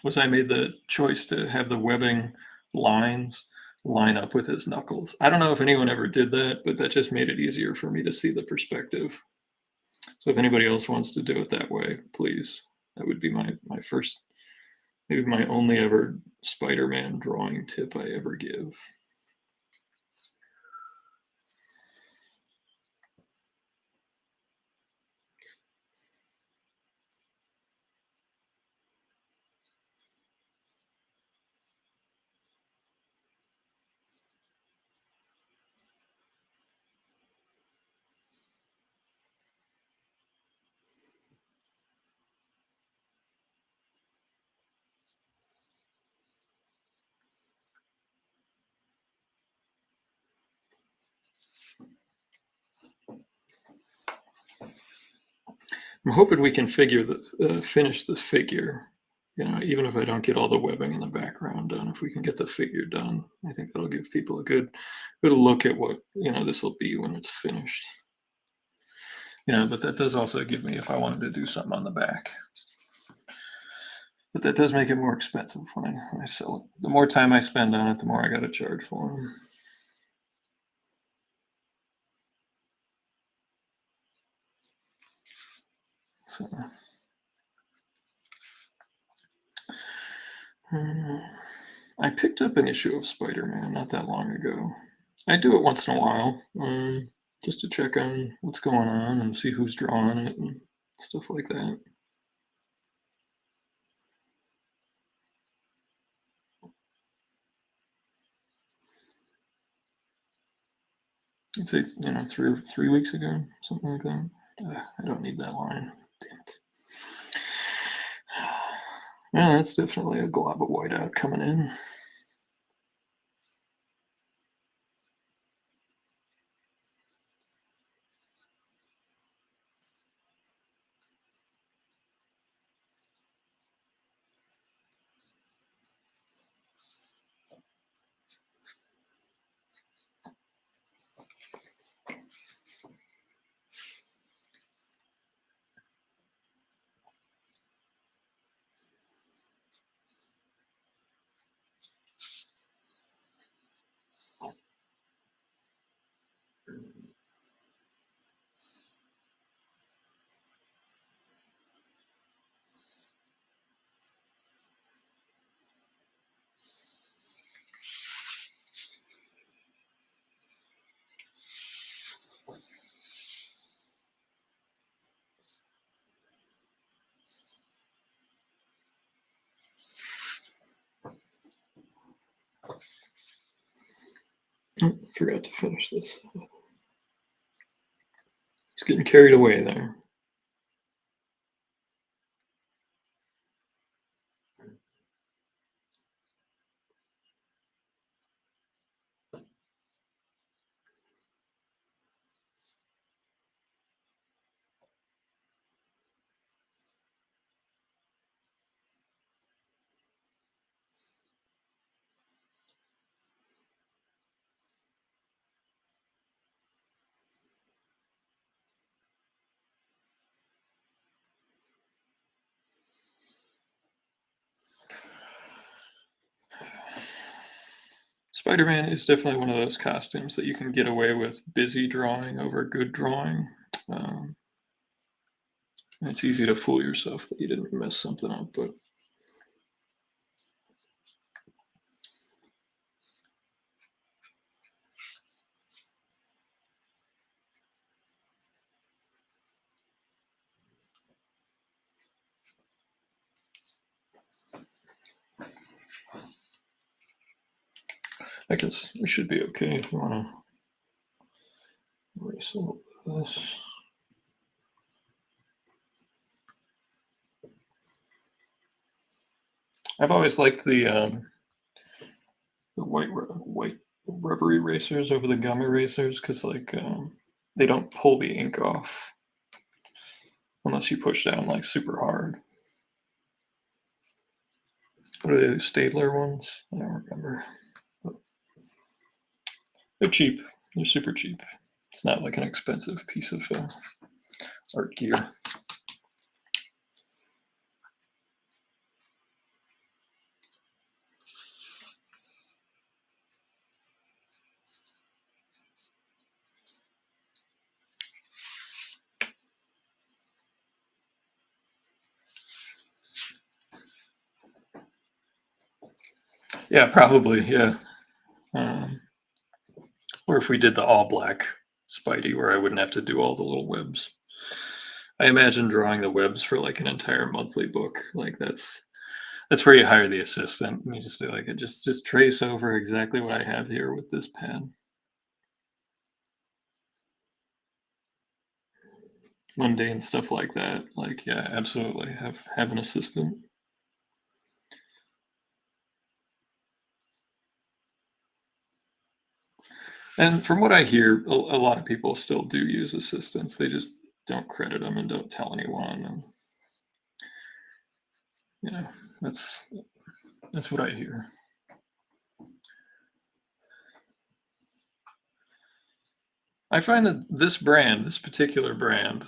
Speaker 1: was I made the choice to have the webbing lines line up with his knuckles. I don't know if anyone ever did that, but that just made it easier for me to see the perspective. So if anybody else wants to do it that way, please. That would be my first, maybe my only ever Spider-Man drawing tip I ever give. I'm hoping we can finish the figure. You know, even if I don't get all the webbing in the background done, if we can get the figure done, I think that'll give people a good look at what this will be when it's finished. But that does also give me if I wanted to do something on the back. But that does make it more expensive when I sell it. The more time I spend on it, the more I got to charge for them. So. I picked up an issue of Spider-Man not that long ago. I do it once in a while, just to check on what's going on and see who's drawing it and stuff like that. I'd say 3 weeks ago, something like that. I don't need that line. Damn it. Yeah, that's definitely a glob of whiteout coming in. Oh, forgot to finish this. He's getting carried away there. Spider-Man is definitely one of those costumes that you can get away with busy drawing over good drawing. Um, it's easy to fool yourself that you didn't mess something up, but I guess we should be okay if you want to erase a little bit of this. I've always liked the white rubber erasers over the gum erasers because they don't pull the ink off unless you push down like super hard. What are they, the Staedtler ones? I don't remember. But they're cheap. They're super cheap. It's not like an expensive piece of art gear. Yeah, probably. Yeah. Um, or if we did the all black Spidey, where I wouldn't have to do all the little webs. I imagine drawing the webs for like an entire monthly book. Like that's where you hire the assistant and you just be like, just trace over exactly what I have here with this pen. Mundane stuff like that. Like, yeah, absolutely. Have an assistant. And from what I hear, a lot of people still do use assistants. They just don't credit them and don't tell anyone. And yeah, that's that's what I hear. I find that this particular brand,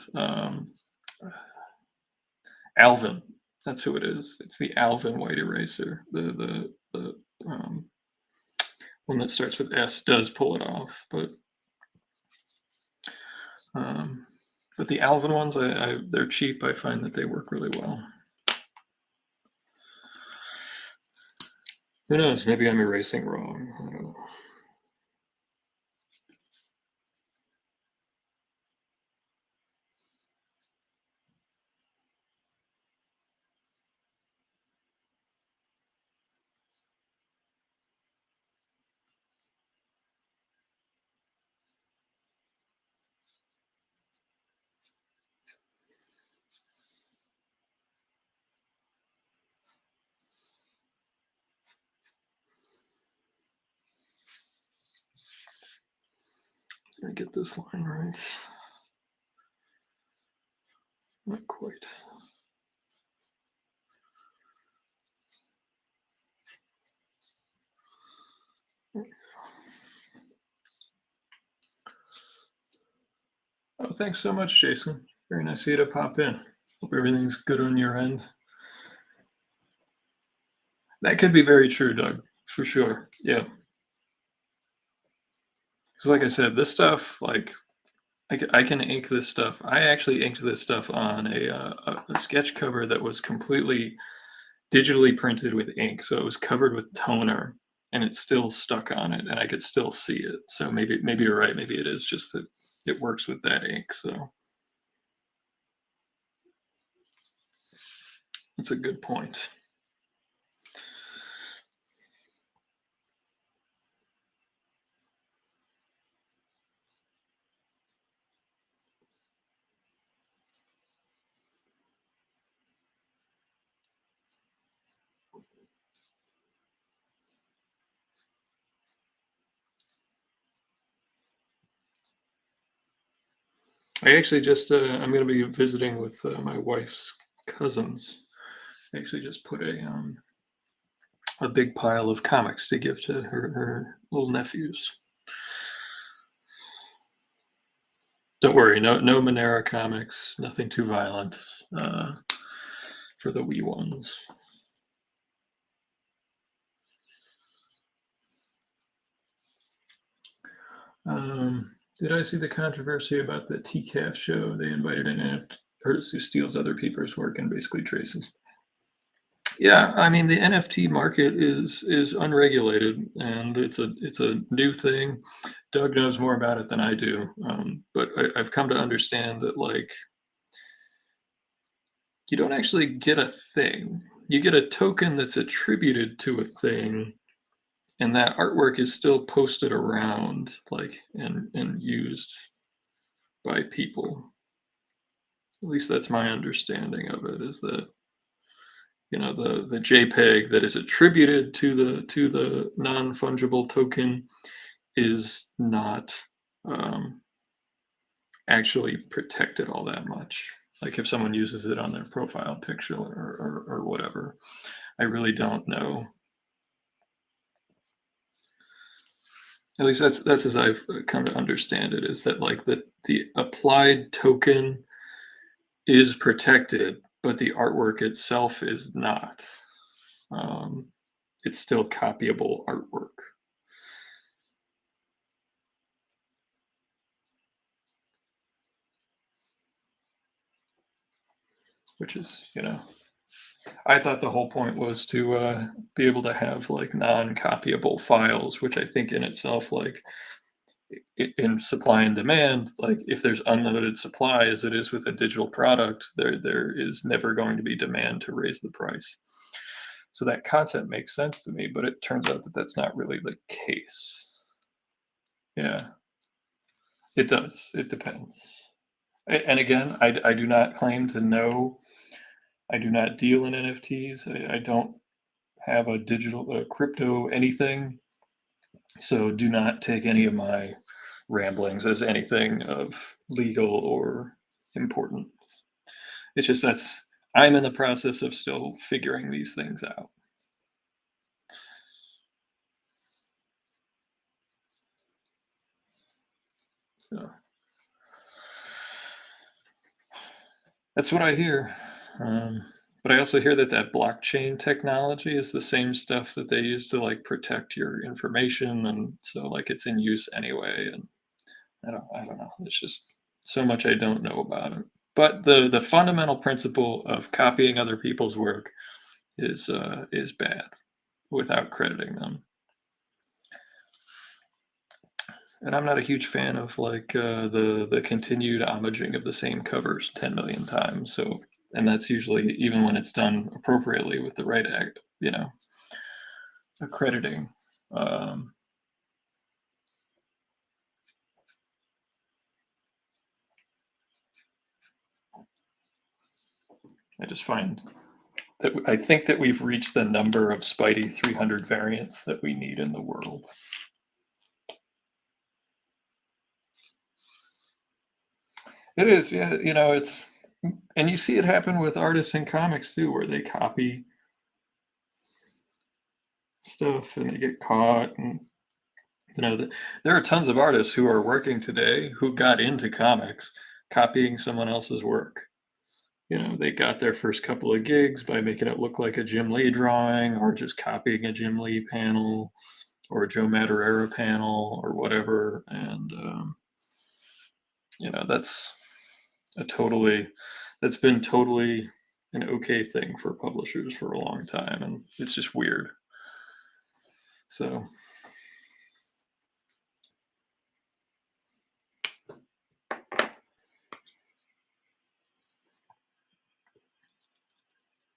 Speaker 1: Alvin, that's who it is. It's the Alvin white eraser. The one that starts with S does pull it off, um, but the Alvin ones, they're cheap. I find that they work really well. Who knows? Maybe I'm erasing wrong. I don't know. Did I get this line right? Not quite. Oh, thanks so much, Jason. Very nice of you to pop in. Hope everything's good on your end. That could be very true, Doug, for sure. Yeah. Because, like I said, this stuff, like, I can ink this stuff. I actually inked this stuff on a sketch cover that was completely digitally printed with ink. So it was covered with toner and it's still stuck on it and I could still see it. So maybe you're right. Maybe it is just that it works with that ink. So that's a good point. I actually just I'm going to be visiting with my wife's cousins. I actually just put a big pile of comics to give to her little nephews. Don't worry, no Monera comics, nothing too violent uh, for the wee ones. Did I see the controversy about the TCAF show? They invited an artist who steals other people's work and basically traces. Yeah, I mean the NFT market is unregulated and it's a new thing. Doug knows more about it than I do, but I've come to understand that like you don't actually get a thing. You get a token that's attributed to a thing, and that artwork is still posted around, like and used by people. At least that's my understanding of it. Is that the JPEG that is attributed to the non fungible token is not um, actually protected all that much. Like if someone uses it on their profile picture or whatever, I really don't know. At least that's as I've come to understand it, is that like the applied token is protected, but the artwork itself is not. Um, it's still copyable artwork, which is, I thought the whole point was to be able to have like non-copyable files, which I think in itself, like in supply and demand, like if there's unlimited supply as it is with a digital product, there is never going to be demand to raise the price. So that concept makes sense to me, but it turns out that that's not really the case. Yeah, it does. It depends. And again, I do not claim to know. I do not deal in NFTs. I don't have a digital crypto anything. So do not take any of my ramblings as anything of legal or importance. It's just I'm in the process of still figuring these things out. So that's what I hear. Um, but I also hear that that blockchain technology is the same stuff that they use to like protect your information, and so like it's in use anyway. And I don't know. It's just so much I don't know about it. But the fundamental principle of copying other people's work is bad without crediting them. And I'm not a huge fan of like the continued homaging of the same covers 10 million times. So, and that's usually even when it's done appropriately with the right act, accrediting. Um, I just find that I think that we've reached the number of Spidey 300 variants that we need in the world. It is, yeah. And you see it happen with artists in comics too, where they copy stuff and they get caught. And there are tons of artists who are working today who got into comics copying someone else's work. They got their first couple of gigs by making it look like a Jim Lee drawing or just copying a Jim Lee panel or a Joe Madureira panel or whatever. And that's a totally that's been totally an okay thing for publishers for a long time, and it's just weird. So,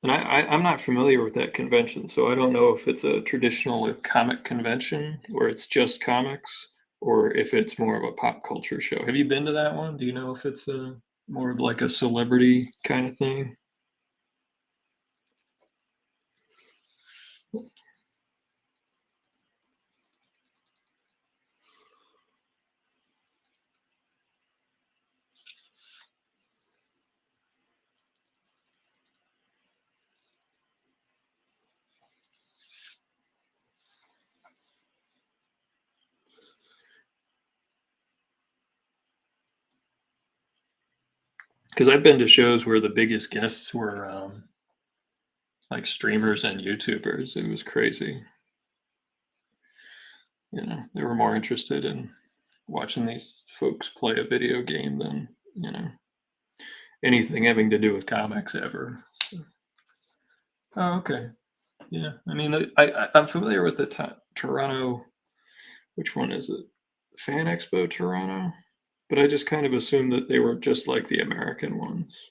Speaker 1: and I'm not familiar with that convention, so I don't know if it's a traditional comic convention where it's just comics, or if it's more of a pop culture show. Have you been to that one? Do you know if it's a more of like a celebrity kind of thing? Because I've been to shows where the biggest guests were like streamers and YouTubers. It was crazy. They were more interested in watching these folks play a video game than anything having to do with comics ever. So, oh, okay. Yeah, I mean, I'm familiar with the Toronto. Which one is it? Fan Expo Toronto? But I just kind of assumed that they were just like the American ones.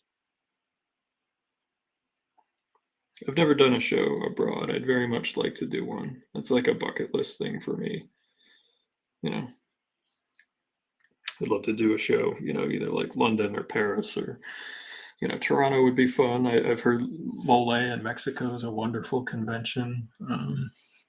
Speaker 1: I've never done a show abroad. I'd very much like to do one. That's like a bucket list thing for me. You know, I'd love to do a show, either like London or Paris or, Toronto would be fun. I've heard Mole in Mexico is a wonderful convention.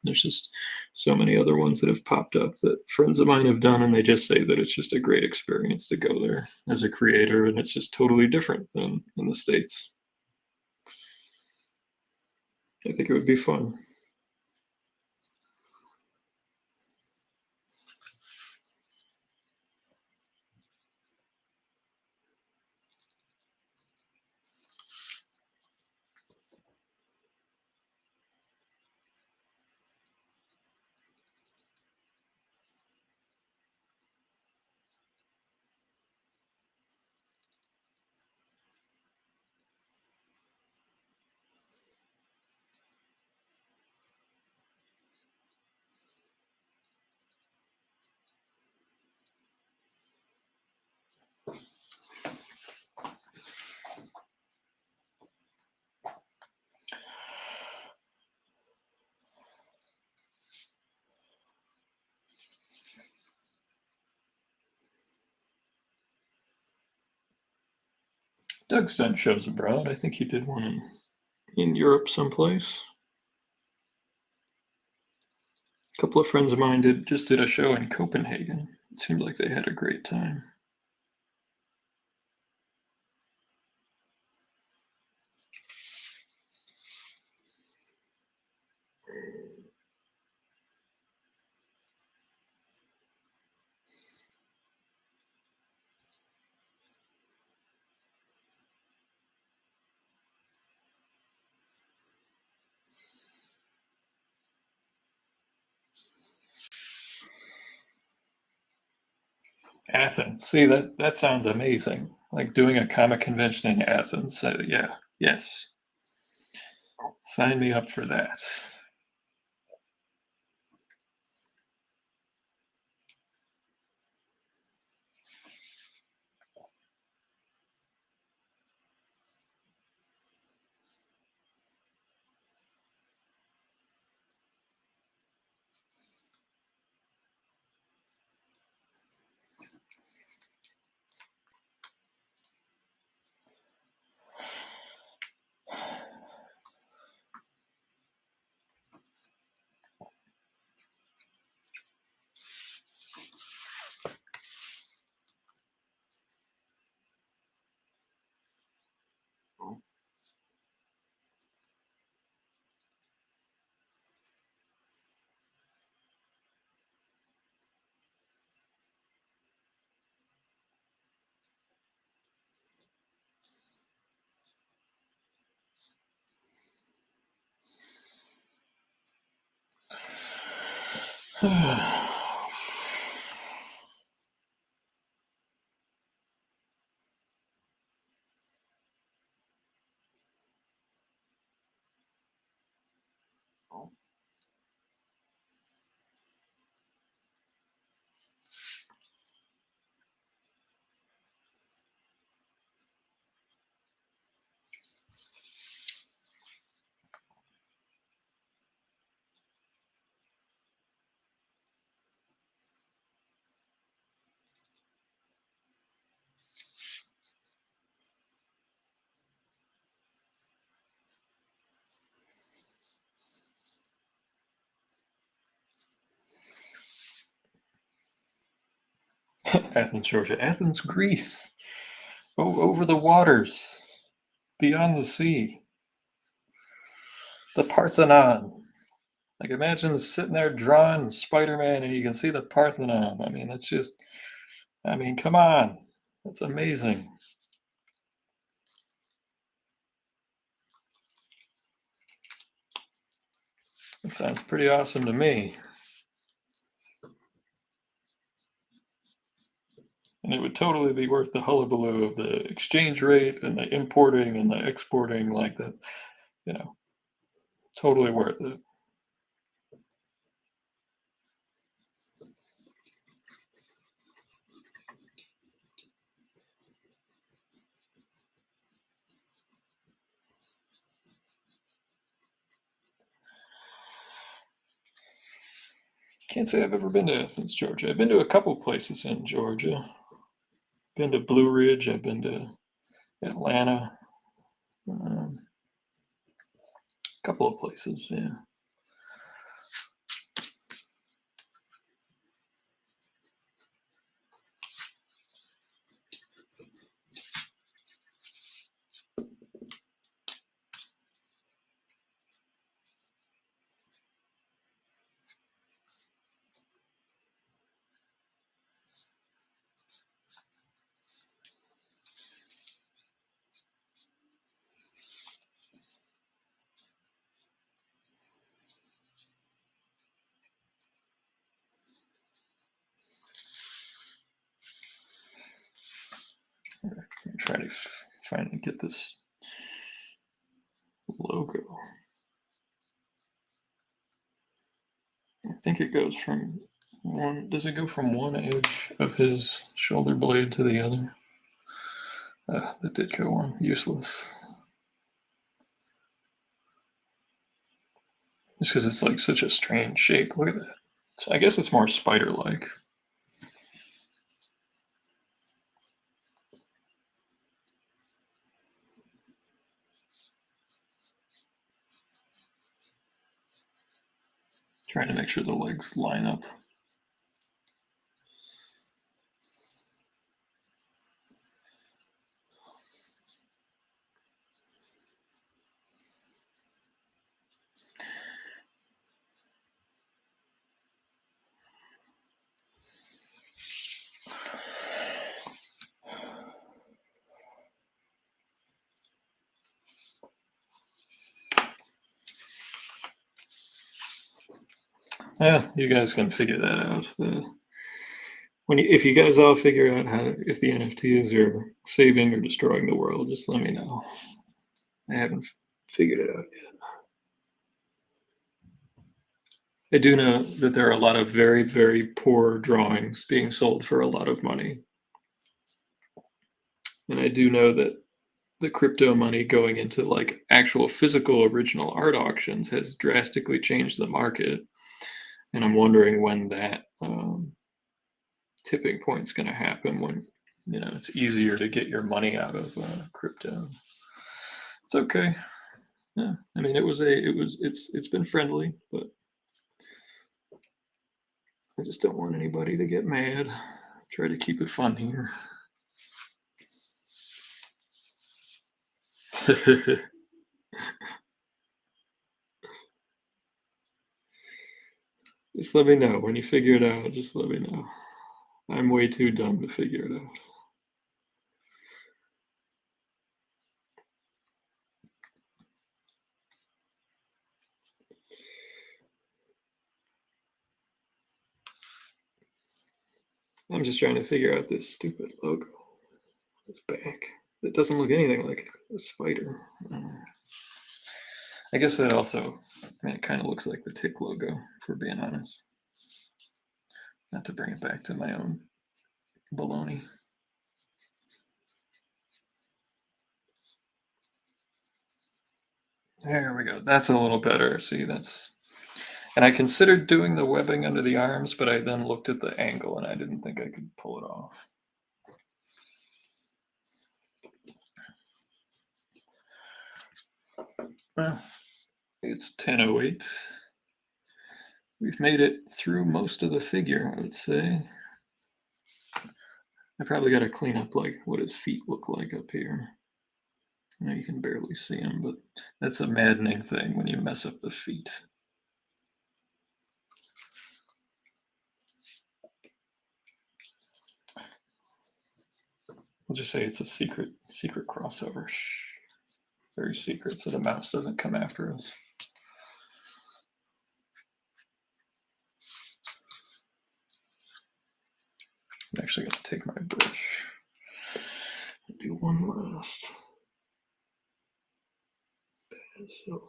Speaker 1: There's just so many other ones that have popped up that friends of mine have done, and they just say that it's just a great experience to go there as a creator, and it's just totally different than in the States. I think it would be fun. Doug's done shows abroad. I think he did one in Europe someplace. A couple of friends of mine did a show in Copenhagen. It seemed like they had a great time. Athens. See, that sounds amazing. Like doing a comic convention in Athens. So yeah, yes. Sign me up for that. Athens, Georgia. Athens, Greece. Over the waters, beyond the sea. The Parthenon. Like imagine sitting there drawing Spider-Man and you can see the Parthenon. I mean, come on. That's amazing. That sounds pretty awesome to me. And it would totally be worth the hullabaloo of the exchange rate and the importing and the exporting, like the, you know, totally worth it. Can't say I've ever been to Athens, Georgia. I've been to a couple places in Georgia. Been to Blue Ridge. I've been to Atlanta. A couple of places, yeah. I'm trying to get this logo. I think it goes from one. Does it go from one edge of his shoulder blade to the other? That did go on. Useless. Just because it's like such a strange shape. Look at that. So I guess it's more spider-like. Trying to make sure the legs line up. Yeah, you guys can figure that out. If you guys all figure out how if the NFTs are saving or destroying the world, just let me know. I haven't figured it out yet. I do know that there are a lot of very, very poor drawings being sold for a lot of money. And I do know that the crypto money going into like actual physical original art auctions has drastically changed the market. And I'm wondering when that tipping point's going to happen when, it's easier to get your money out of crypto. It's okay. Yeah. I mean, it's been friendly, but I just don't want anybody to get mad. Try to keep it fun here. Just let me know when you figure it out. Just let me know. I'm way too dumb to figure it out. I'm just trying to figure out this stupid logo. It's back. It doesn't look anything like a spider. I guess that also, it kind of looks like the tick logo, for being honest. Not to bring it back to my own baloney. There we go. That's a little better. See, and I considered doing the webbing under the arms, but I then looked at the angle and I didn't think I could pull it off. Well, it's 10:08. We've made it through most of the figure, I would say. I probably got to clean up like what his feet look like up here. I know you can barely see him, but that's a maddening thing when you mess up the feet. We'll just say it's a secret crossover. Shh. Very secret, so the mouse doesn't come after us. I'm actually going to take my brush and do one last bad silver.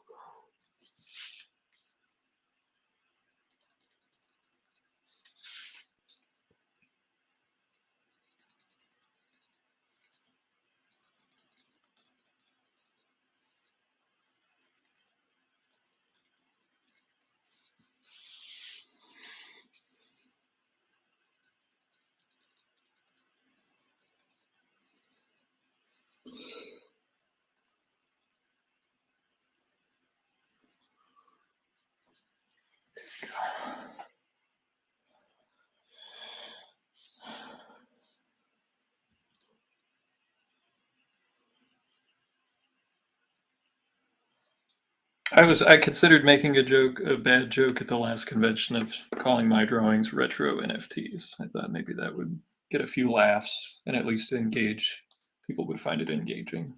Speaker 1: I considered making a bad joke at the last convention of calling my drawings retro NFTs. I thought maybe that would get a few laughs and at least engage. People would find it engaging.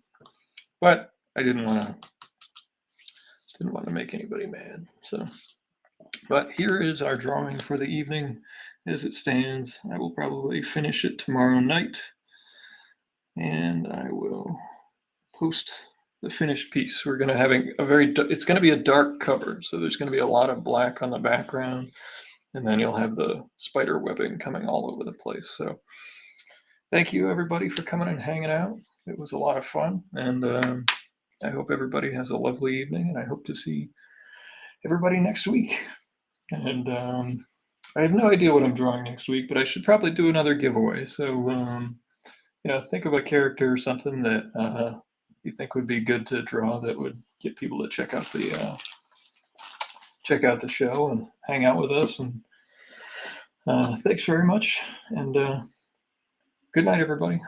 Speaker 1: But I didn't want to make anybody mad. So, but here is our drawing for the evening as it stands. I will probably finish it tomorrow night, and I will post the finished piece. We're going to having a it's going to be a dark cover, so there's going to be a lot of black on the background, and then you'll have the spider webbing coming all over the place. So thank you everybody for coming and hanging out. It was a lot of fun, and I hope everybody has a lovely evening, and I hope to see everybody next week. And I have no idea what I'm drawing next week, but I should probably do another giveaway. So think of a character or something that you think would be good to draw that would get people to check out the show and hang out with us. And thanks very much. And good night, everybody.